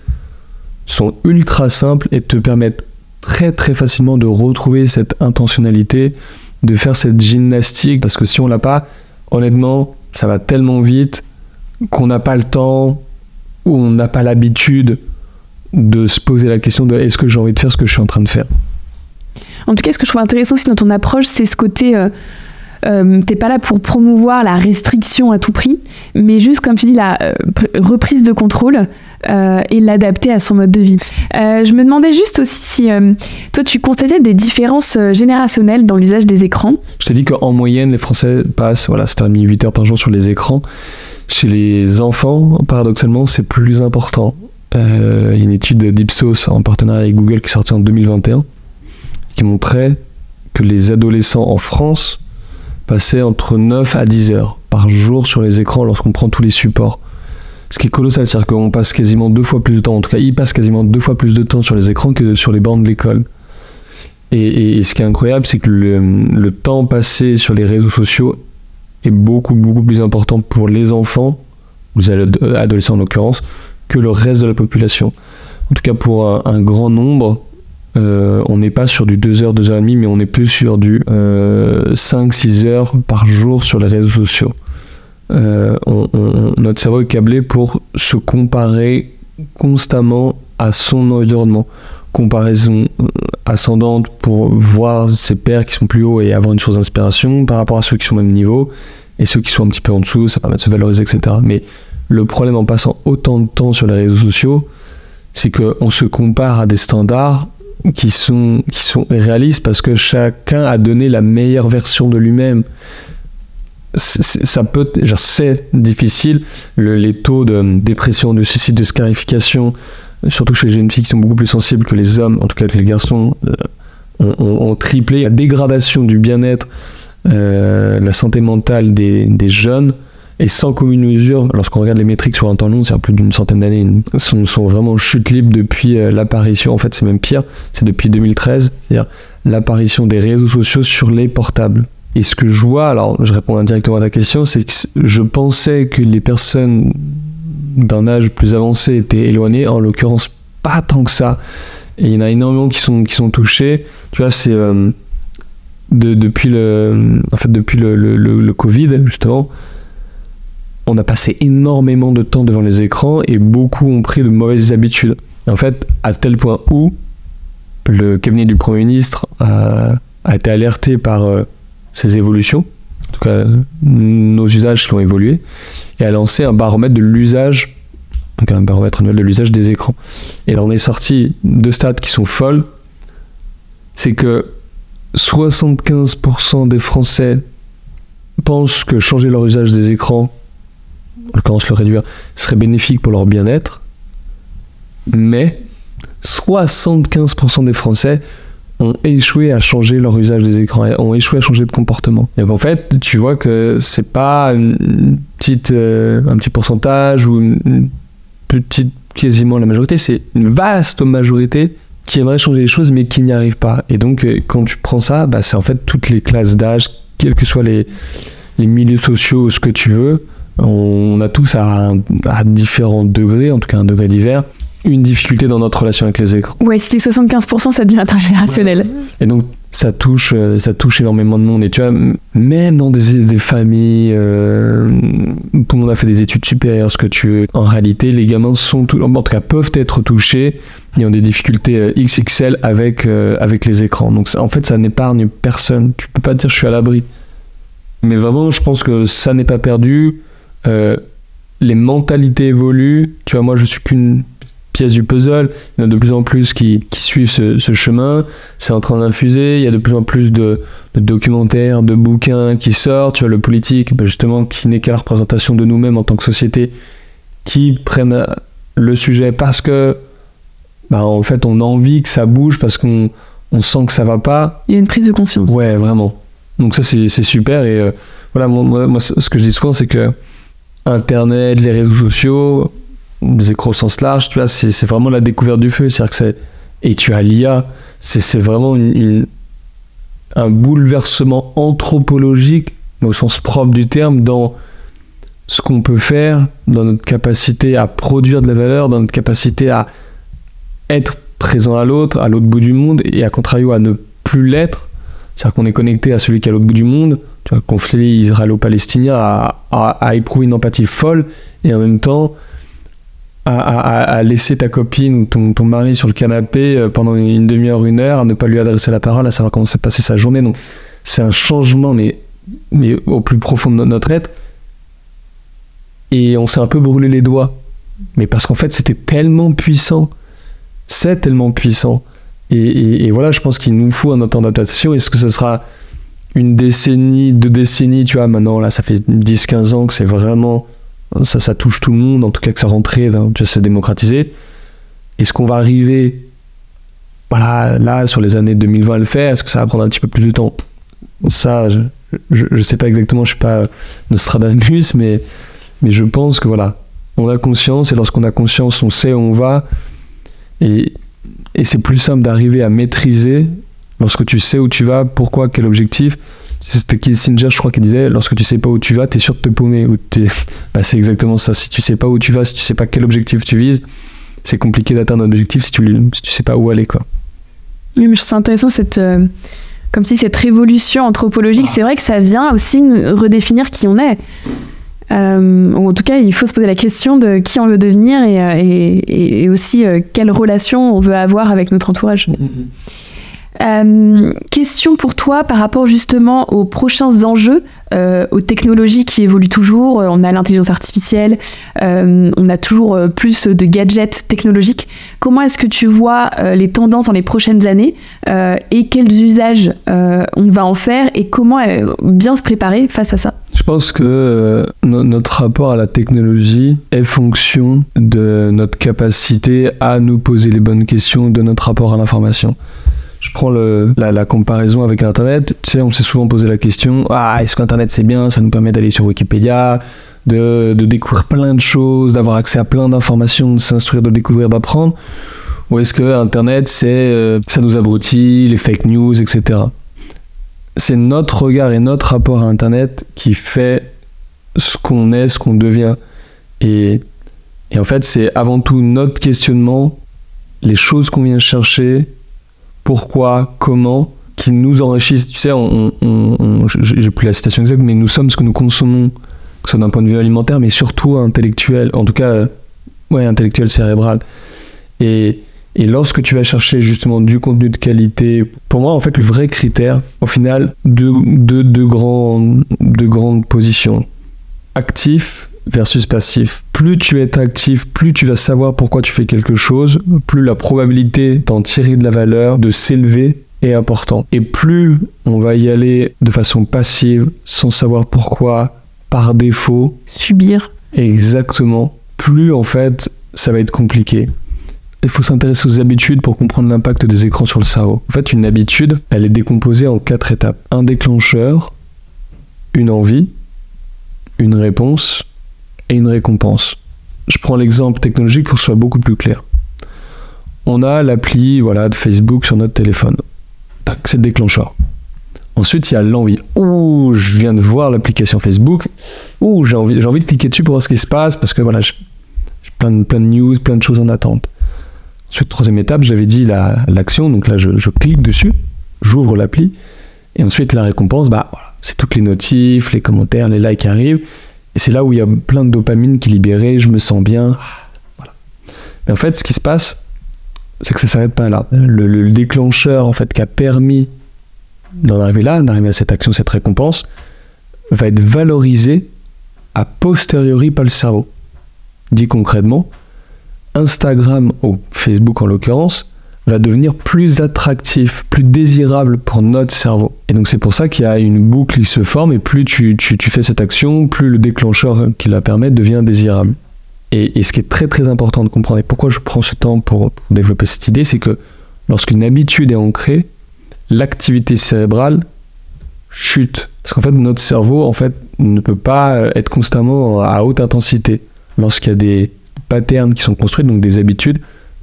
sont ultra simples et te permettent très très facilement de retrouver cette intentionnalité, de faire cette gymnastique, parce que si on l'a pas, honnêtement, ça va tellement vite qu'on n'a pas le temps ou on n'a pas l'habitude de se poser la question de est-ce que j'ai envie de faire ce que je suis en train de faire. En tout cas, ce que je trouve intéressant aussi dans ton approche, c'est ce côté t'es pas là pour promouvoir la restriction à tout prix, mais juste, comme tu dis, la reprise de contrôle et l'adapter à son mode de vie. Je me demandais juste aussi si toi, tu constatais des différences générationnelles dans l'usage des écrans. Je t'ai dit qu'en moyenne, les Français passent 7h30, 8 heures par jour sur les écrans. Chez les enfants, paradoxalement, c'est plus important. Il y a une étude d'Ipsos en partenariat avec Google qui est sortie en 2021 qui montrait que les adolescents en France passaient entre 9 à 10 heures par jour sur les écrans lorsqu'on prend tous les supports. Ce qui est colossal, c'est-à-dire qu'on passe quasiment 2 fois plus de temps, en tout cas ils passent quasiment 2 fois plus de temps sur les écrans que sur les bancs de l'école. Et ce qui est incroyable, c'est que le temps passé sur les réseaux sociaux est beaucoup plus important pour les enfants, les adolescents en l'occurrence, que le reste de la population. En tout cas pour un grand nombre, on n'est pas sur du 2 heures, 2 heures et demie, mais on est plus sur du 5-6 heures par jour sur les réseaux sociaux. Notre cerveau est câblé pour se comparer constamment à son environnement. Comparaison ascendante pour voir ses pairs qui sont plus hauts et avoir une source d'inspiration par rapport à ceux qui sont au même niveau, et ceux qui sont un petit peu en dessous, ça permet de se valoriser, etc. Mais le problème en passant autant de temps sur les réseaux sociaux, c'est qu'on se compare à des standards qui sont irréalistes parce que chacun a donné la meilleure version de lui-même. C'est difficile. Les taux de dépression, de suicide, de scarification, surtout chez les jeunes filles qui sont beaucoup plus sensibles que les hommes, en tout cas que les garçons, ont triplé. La dégradation du bien-être, la santé mentale des jeunes est sans commune mesure. Lorsqu'on regarde les métriques sur un temps long, c'est à plus d'une centaine d'années, sont vraiment en chute libre depuis l'apparition, en fait c'est même pire, c'est depuis 2013, c'est-à-dire l'apparition des réseaux sociaux sur les portables. Et ce que je vois, alors je réponds indirectement à ta question, c'est que je pensais que les personnes d'un âge plus avancé étaient éloignées, en l'occurrence pas tant que ça. Et il y en a énormément qui sont touchés. Tu vois, c'est depuis le Covid, justement, on a passé énormément de temps devant les écrans et beaucoup ont pris de mauvaises habitudes. Et en fait, à tel point où le cabinet du Premier ministre a été alerté par ces évolutions, en tout cas nos usages qui ont évolué, et a lancé un baromètre de l'usage, donc un baromètre annuel de l'usage des écrans. Et là on est sorti de stats qui sont folles, c'est que 75% des Français pensent que changer leur usage des écrans, en l'occurrence le réduire, serait bénéfique pour leur bien-être, mais 75% des Français ont échoué à changer leur usage des écrans, ont échoué à changer de comportement. Et donc en fait, tu vois que c'est pas un petit pourcentage ou une petite, quasiment la majorité, c'est une vaste majorité qui aimeraient changer les choses mais qui n'y arrivent pas. Et donc quand tu prends ça, c'est en fait toutes les classes d'âge, quels que soient les milieux sociaux, ce que tu veux, on a tous à différents degrés, en tout cas un degré divers, une difficulté dans notre relation avec les écrans. Ouais, si t'es 75%, ça devient intergénérationnel. Et donc ça touche énormément de monde. Et tu vois, même dans des familles, tout le monde a fait des études supérieures, ce que tu veux, en réalité, les gamins en tout cas peuvent être touchés et ont des difficultés XXL avec les écrans. Donc en fait, ça n'épargne personne. Tu peux pas te dire je suis à l'abri. Mais vraiment, je pense que ça n'est pas perdu. Les mentalités évoluent. Tu vois, moi, je suis qu'une pièce du puzzle. Il y en a de plus en plus qui suivent ce chemin. C'est en train d'infuser. Il y a de plus en plus de documentaires, de bouquins qui sortent. Tu vois, le politique, justement, qui n'est qu'à la représentation de nous-mêmes en tant que société, qui prennent le sujet parce que, en fait, on a envie que ça bouge, parce qu'on sent que ça va pas. Il y a une prise de conscience. Ouais, vraiment. Donc ça, c'est super. Et voilà, moi, ce que je dis souvent, c'est que Internet, les réseaux sociaux, les écrans au sens large, tu vois, c'est vraiment la découverte du feu. C'est-à-dire que et tu as l'IA, c'est vraiment un bouleversement anthropologique, mais au sens propre du terme, dans ce qu'on peut faire, dans notre capacité à produire de la valeur, dans notre capacité à être présent à l'autre bout du monde, et à contrario à ne plus l'être. C'est-à-dire qu'on est connecté à celui qui est à l'autre bout du monde. Tu vois, le conflit israélo-palestinien a éprouvé une empathie folle, et en même temps à laisser ta copine ou ton mari sur le canapé pendant une demi-heure, une heure, à ne pas lui adresser la parole, à savoir comment s'est passée sa journée. Donc c'est un changement, mais au plus profond de notre être. Et on s'est un peu brûlé les doigts. Mais parce qu'en fait, c'était tellement puissant. C'est tellement puissant. Et voilà, je pense qu'il nous faut un temps d'adaptation. Est-ce que ce sera une décennie, 2 décennies, tu vois, maintenant, là, ça fait 10-15 ans que c'est vraiment... Ça touche tout le monde, en tout cas que ça rentrait, tu vois, c'est démocratisé. Est-ce qu'on va arriver, voilà, là, sur les années 2020 à le faire? Est-ce que ça va prendre un petit peu plus de temps? Ça, je sais pas exactement, je suis pas Nostradamus, mais je pense que voilà, on a conscience, et lorsqu'on a conscience, on sait où on va, et c'est plus simple d'arriver à maîtriser lorsque tu sais où tu vas, pourquoi, quel objectif. C'était Kissinger, je crois, qui disait, lorsque tu sais pas où tu vas, t'es sûr de te paumer. C'est exactement ça. Si tu sais pas où tu vas, si tu sais pas quel objectif tu vises, c'est compliqué d'atteindre un objectif si tu sais pas où aller, quoi. Oui, mais je trouve ça intéressant, comme si cette révolution anthropologique, c'est vrai que ça vient aussi redéfinir qui on est. Ou en tout cas, il faut se poser la question de qui on veut devenir, et aussi quelle relation on veut avoir avec notre entourage. Question pour toi par rapport justement aux prochains enjeux, aux technologies qui évoluent toujours. On a l'intelligence artificielle, on a toujours plus de gadgets technologiques. Comment est-ce que tu vois les tendances dans les prochaines années, et quels usages on va en faire, et comment bien se préparer face à ça? Je pense que notre rapport à la technologie est fonction de notre capacité à nous poser les bonnes questions, de notre rapport à l'information. Je prends la comparaison avec Internet. Tu sais, on s'est souvent posé la question, est-ce qu'Internet c'est bien, ça nous permet d'aller sur Wikipédia, de découvrir plein de choses, d'avoir accès à plein d'informations, de s'instruire, de découvrir, d'apprendre, ou est-ce que Internet ça nous abrutit, les fake news, etc. C'est notre regard et notre rapport à Internet qui fait ce qu'on est, ce qu'on devient. Et en fait, c'est avant tout notre questionnement, les choses qu'on vient chercher, pourquoi, comment, qui nous enrichissent. Tu sais, j'ai plus la citation exacte, mais nous sommes ce que nous consommons, que ce soit d'un point de vue alimentaire, mais surtout intellectuel, en tout cas, intellectuel, cérébral. Et lorsque tu vas chercher justement du contenu de qualité, pour moi, en fait, le vrai critère, au final, deux grandes positions. Actif versus passif. Plus tu es actif, plus tu vas savoir pourquoi tu fais quelque chose, plus la probabilité d'en tirer de la valeur, de s'élever est important. Et plus on va y aller de façon passive, sans savoir pourquoi, par défaut. Subir. Exactement. Plus en fait, ça va être compliqué. Il faut s'intéresser aux habitudes pour comprendre l'impact des écrans sur le cerveau. En fait, une habitude, elle est décomposée en 4 étapes. Un déclencheur, une envie, une réponse et une récompense. Je prends l'exemple technologique pour que ce soit beaucoup plus clair. on a l'appli de Facebook sur notre téléphone. Tac, c'est le déclencheur. Ensuite, il y a l'envie. Ouh, je viens de voir l'application Facebook. Ouh, j'ai envie de cliquer dessus pour voir ce qui se passe parce que j'ai plein de news, plein de choses en attente. Ensuite, troisième étape, j'avais dit l'action. Donc là, je clique dessus, j'ouvre l'appli. Et ensuite, la récompense, c'est toutes les notifs, les commentaires, les likes qui arrivent. Et c'est là où il y a plein de dopamine qui est libérée, je me sens bien. Voilà. Mais en fait, ce qui se passe, c'est que ça ne s'arrête pas là. Le déclencheur, en fait, qui a permis d'arriver à cette action, cette récompense, va être valorisé a posteriori par le cerveau. Dit concrètement, Instagram ou Facebook en l'occurrence va devenir plus attractif, plus désirable pour notre cerveau. Et donc c'est pour ça qu'il y a une boucle qui se forme et plus tu fais cette action, plus le déclencheur qui la permet devient désirable. Et ce qui est très très important de comprendre, et pourquoi je prends ce temps pour développer cette idée, c'est que lorsqu'une habitude est ancrée, l'activité cérébrale chute. Parce qu'en fait, notre cerveau ne peut pas être constamment à haute intensité. Lorsqu'il y a des patterns qui sont construits, donc des habitudes,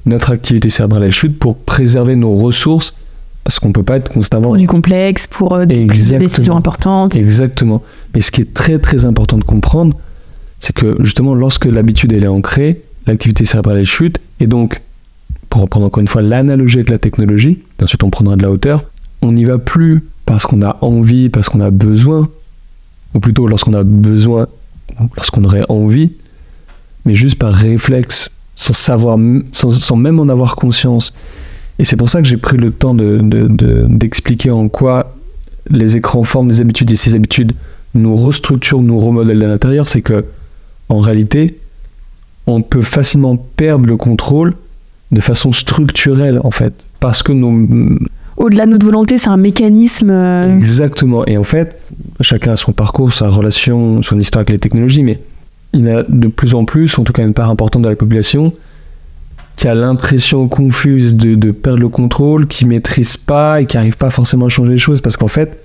notre activité cérébrale elle chute pour préserver nos ressources, parce qu'on ne peut pas être constamment... Pour du complexe, pour des décisions importantes. Exactement. Mais ce qui est très très important de comprendre, c'est que justement, lorsque l'habitude elle est ancrée, l'activité cérébrale elle chute, et donc, pour reprendre encore une fois l'analogie avec la technologie, ensuite on prendra de la hauteur, on n'y va plus parce qu'on a envie, parce qu'on a besoin, ou plutôt lorsqu'on a besoin, lorsqu'on aurait envie, mais juste par réflexe, sans même en avoir conscience. Et c'est pour ça que j'ai pris le temps d'expliquer en quoi les écrans forment des habitudes, et ces habitudes nous restructurent, nous remodèlent de l'intérieur. C'est que, en réalité, on peut facilement perdre le contrôle de façon structurelle, en fait, parce que au-delà de notre volonté, c'est un mécanisme... Exactement. Et en fait, chacun a son parcours, sa relation, son histoire avec les technologies, mais il y a de plus en plus, en tout cas une part importante de la population, qui a l'impression confuse de perdre le contrôle, qui ne maîtrise pas et qui n'arrive pas forcément à changer les choses. Parce qu'en fait,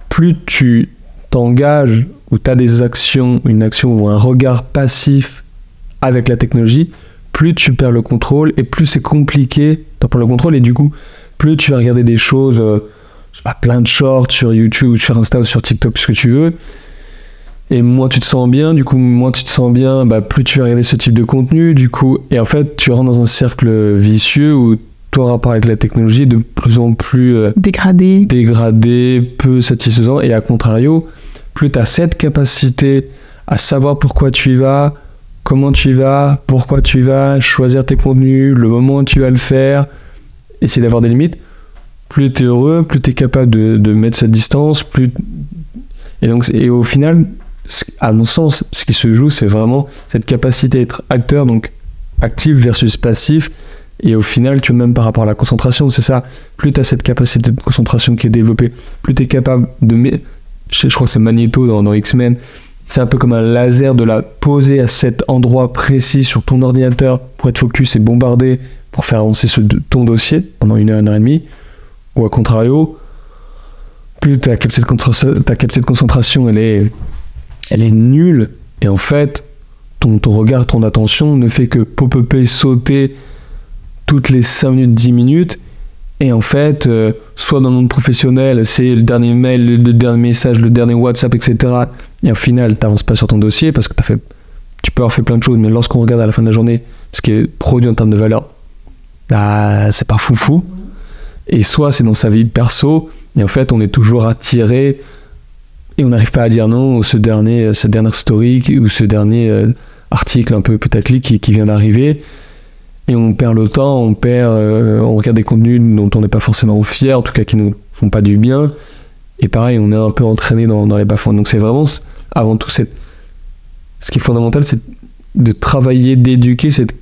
plus tu t'engages ou tu as une action ou un regard passif avec la technologie, plus tu perds le contrôle et plus c'est compliqué de prendre le contrôle. Et du coup, plus tu vas regarder des choses, plein de shorts sur YouTube, sur Insta ou sur TikTok, ce que tu veux, et moins tu te sens bien, plus tu vas regarder ce type de contenu, du coup, et en fait, tu rentres dans un cercle vicieux où ton rapport avec la technologie est de plus en plus dégradé, peu satisfaisant, et à contrario, plus tu as cette capacité à savoir pourquoi tu y vas, comment tu y vas, pourquoi tu y vas, choisir tes contenus, le moment où tu vas le faire, essayer d'avoir des limites, plus tu es heureux, plus tu es capable de mettre cette distance, et au final, à mon sens, ce qui se joue, c'est vraiment cette capacité à être acteur, donc actif versus passif, et au final, tu vois, même par rapport à la concentration, c'est ça, plus tu as cette capacité de concentration qui est développée, plus tu es capable je crois que c'est Magneto dans X-Men, c'est un peu comme un laser, de la poser à cet endroit précis sur ton ordinateur pour être focus et bombardé pour faire avancer ton dossier pendant 1 heure, 1 heure et demie, ou à contrario, plus ta capacité de concentration elle est nulle, et en fait ton regard, ton attention ne fait que pop-upper, sauter toutes les 5 minutes, 10 minutes, et en fait soit dans le monde professionnel c'est le dernier mail, le dernier message, le dernier WhatsApp, etc., et au final t'avances pas sur ton dossier parce que tu peux avoir fait plein de choses, mais lorsqu'on regarde à la fin de la journée ce qui est produit en termes de valeur, c'est pas foufou. Et soit c'est dans sa vie perso, et en fait on est toujours attiré et on n'arrive pas à dire non, ou cette dernière story ou ce dernier article un peu putaclic qui vient d'arriver, et on perd le temps, on regarde des contenus dont on n'est pas forcément fier, en tout cas qui nous font pas du bien, et pareil on est un peu entraîné dans les bas-fonds. Donc c'est vraiment avant tout ce qui est fondamental, c'est de travailler, d'éduquer cette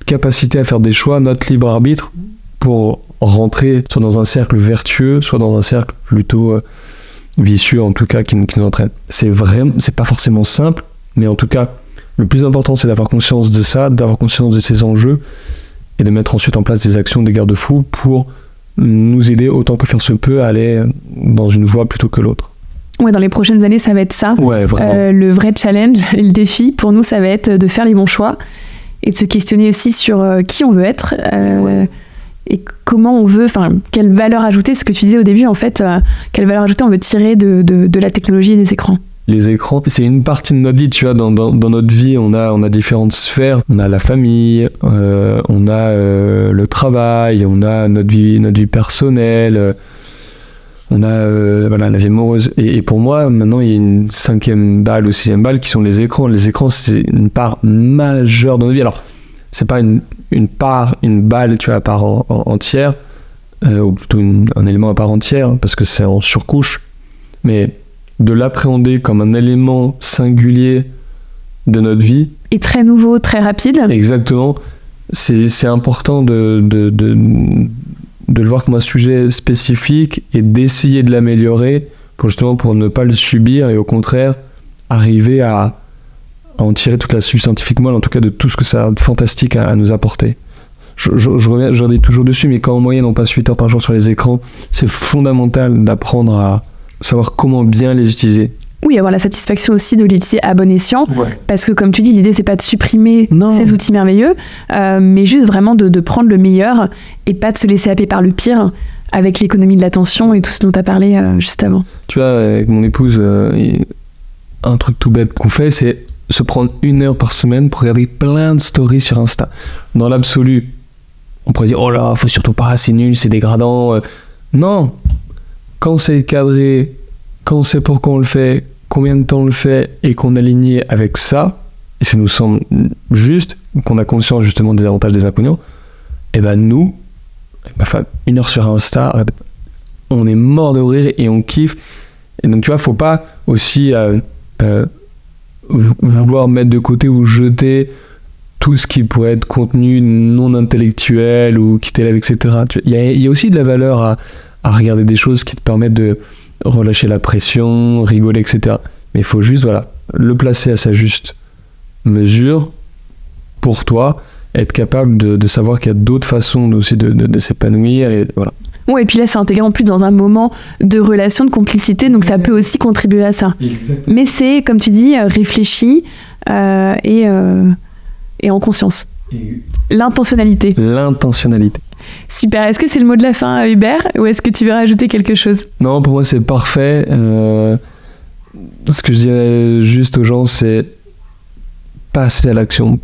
capacité à faire des choix, notre libre arbitre, pour rentrer soit dans un cercle vertueux, soit dans un cercle plutôt vicieux, en tout cas qui nous entraîne. C'est pas forcément simple, mais en tout cas le plus important c'est d'avoir conscience de ça, d'avoir conscience de ces enjeux, et de mettre ensuite en place des actions, des garde-fous pour nous aider autant que faire se peut à aller dans une voie plutôt que l'autre. Ouais, dans les prochaines années, ça va être ça. Ouais, vraiment. Le vrai challenge et le défi, pour nous, ça va être de faire les bons choix et de se questionner aussi sur qui on veut être et comment on veut, enfin, quelle valeur ajoutée, ce que tu disais au début en fait, quelle valeur ajoutée on veut tirer de la technologie et des écrans. Les écrans, c'est une partie de notre vie, tu vois, dans notre vie, on a différentes sphères, on a la famille, on a le travail, on a notre vie personnelle, on a la vie amoureuse. Et pour moi, maintenant, il y a une 5e balle ou 6e balle qui sont les écrans. Les écrans, c'est une part majeure dans notre vie. Alors, c'est pas une balle, tu vois, à part entière, ou plutôt un élément à part entière, parce que c'est en surcouche, mais de l'appréhender comme un élément singulier de notre vie. Et très nouveau, très rapide. Exactement. C'est important de le voir comme un sujet spécifique et d'essayer de l'améliorer pour ne pas le subir et au contraire arriver à en tirer toute la substantifique moelle, en tout cas de tout ce que ça a de fantastique à nous apporter. Je redis toujours dessus, mais quand en moyenne on passe 8 heures par jour sur les écrans, c'est fondamental d'apprendre à savoir comment bien les utiliser. Oui, avoir la satisfaction aussi de l'utiliser à bon escient, parce que comme tu dis, l'idée c'est pas de supprimer ces outils merveilleux, mais juste vraiment de prendre le meilleur et pas de se laisser happer par le pire avec l'économie de l'attention et tout ce dont tu as parlé juste avant. Tu vois, avec mon épouse, un truc tout bête qu'on fait, c'est se prendre 1 heure par semaine pour regarder plein de stories sur Insta. Dans l'absolu, on pourrait dire, oh là, faut surtout pas, c'est nul, c'est dégradant. Non, quand c'est cadré, quand on sait pourquoi on le fait, combien de temps on le fait, et qu'on est aligné avec ça, et ça nous semble juste, qu'on a conscience justement des avantages des inconvénients, et ben nous, 1 heure sur Insta, on est mort de rire et on kiffe. Et donc tu vois, faut pas aussi vouloir mettre de côté ou jeter tout ce qui pourrait être contenu non intellectuel ou qui t'élève, etc. Il y a aussi de la valeur à regarder des choses qui te permettent de relâcher la pression, rigoler, etc. Mais il faut juste le placer à sa juste mesure pour toi, être capable de savoir qu'il y a d'autres façons aussi de s'épanouir. Et voilà. Ouais, et puis là, c'est intégré en plus dans un moment de relation, de complicité, donc ça peut aussi contribuer à ça. Exactement. Mais c'est, comme tu dis, réfléchi et en conscience. L'intentionnalité. Super. Est-ce que c'est le mot de la fin, Hubert, ou est-ce que tu veux rajouter quelque chose ? Non, pour moi, c'est parfait. Ce que je dirais juste aux gens, c'est passer à l'action.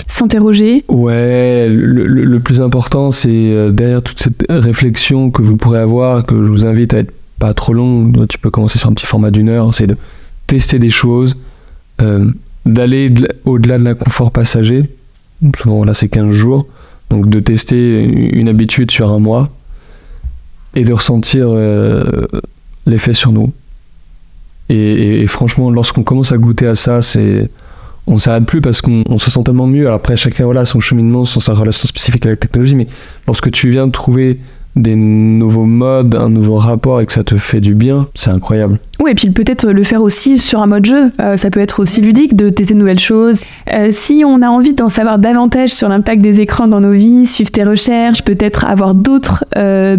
S'interroger. Ouais, le plus important, c'est derrière toute cette réflexion que vous pourrez avoir, que je vous invite à être pas trop long, tu peux commencer sur un petit format d'1 heure, c'est de tester des choses, d'aller au-delà de l'inconfort passager. Souvent, là, c'est 15 jours. Donc, de tester une habitude sur 1 mois et de ressentir l'effet sur nous. Et franchement, lorsqu'on commence à goûter à ça, on s'arrête plus parce qu'on se sent tellement mieux. Alors après, chacun a son cheminement, sa relation spécifique avec la technologie, mais lorsque tu viens de trouver des nouveaux modes, un nouveau rapport et que ça te fait du bien, c'est incroyable. Oui, et puis peut-être le faire aussi sur un mode jeu. Ça peut être aussi ludique de tester de nouvelles choses. Si on a envie d'en savoir davantage sur l'impact des écrans dans nos vies, suivre tes recherches, peut-être avoir d'autres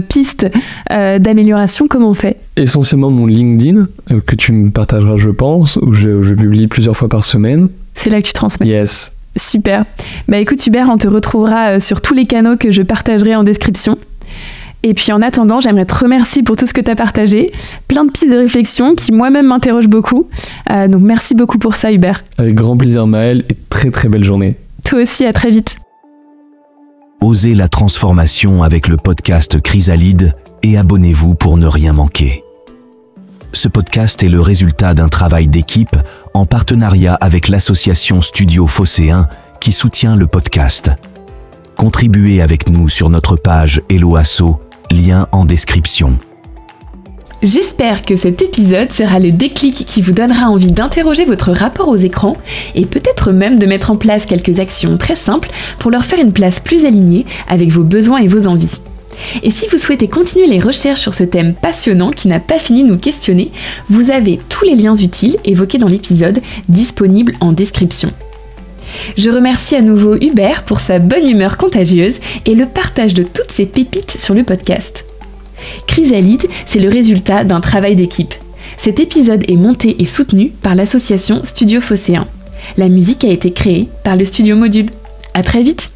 pistes d'amélioration, comment on fait ? Essentiellement mon LinkedIn, que tu me partageras, je pense, où je publie plusieurs fois par semaine. C'est là que tu transmets. Yes. Super. Bah écoute Hubert, on te retrouvera sur tous les canaux que je partagerai en description. Et puis en attendant, j'aimerais te remercier pour tout ce que tu as partagé. Plein de pistes de réflexion qui moi-même m'interrogent beaucoup. Donc merci beaucoup pour ça Hubert. Avec grand plaisir Maëlle et très très belle journée. Toi aussi, à très vite. Osez la transformation avec le podcast Chrysalide et abonnez-vous pour ne rien manquer. Ce podcast est le résultat d'un travail d'équipe en partenariat avec l'association Studio Phocéen qui soutient le podcast. Contribuez avec nous sur notre page Hello Asso, lien en description. J'espère que cet épisode sera le déclic qui vous donnera envie d'interroger votre rapport aux écrans et peut-être même de mettre en place quelques actions très simples pour leur faire une place plus alignée avec vos besoins et vos envies. Et si vous souhaitez continuer les recherches sur ce thème passionnant qui n'a pas fini de nous questionner, vous avez tous les liens utiles évoqués dans l'épisode disponibles en description. Je remercie à nouveau Hubert pour sa bonne humeur contagieuse et le partage de toutes ces pépites sur le podcast. Chrysalide, c'est le résultat d'un travail d'équipe. Cet épisode est monté et soutenu par l'association Studio Phocéen. La musique a été créée par le Studio Module. À très vite!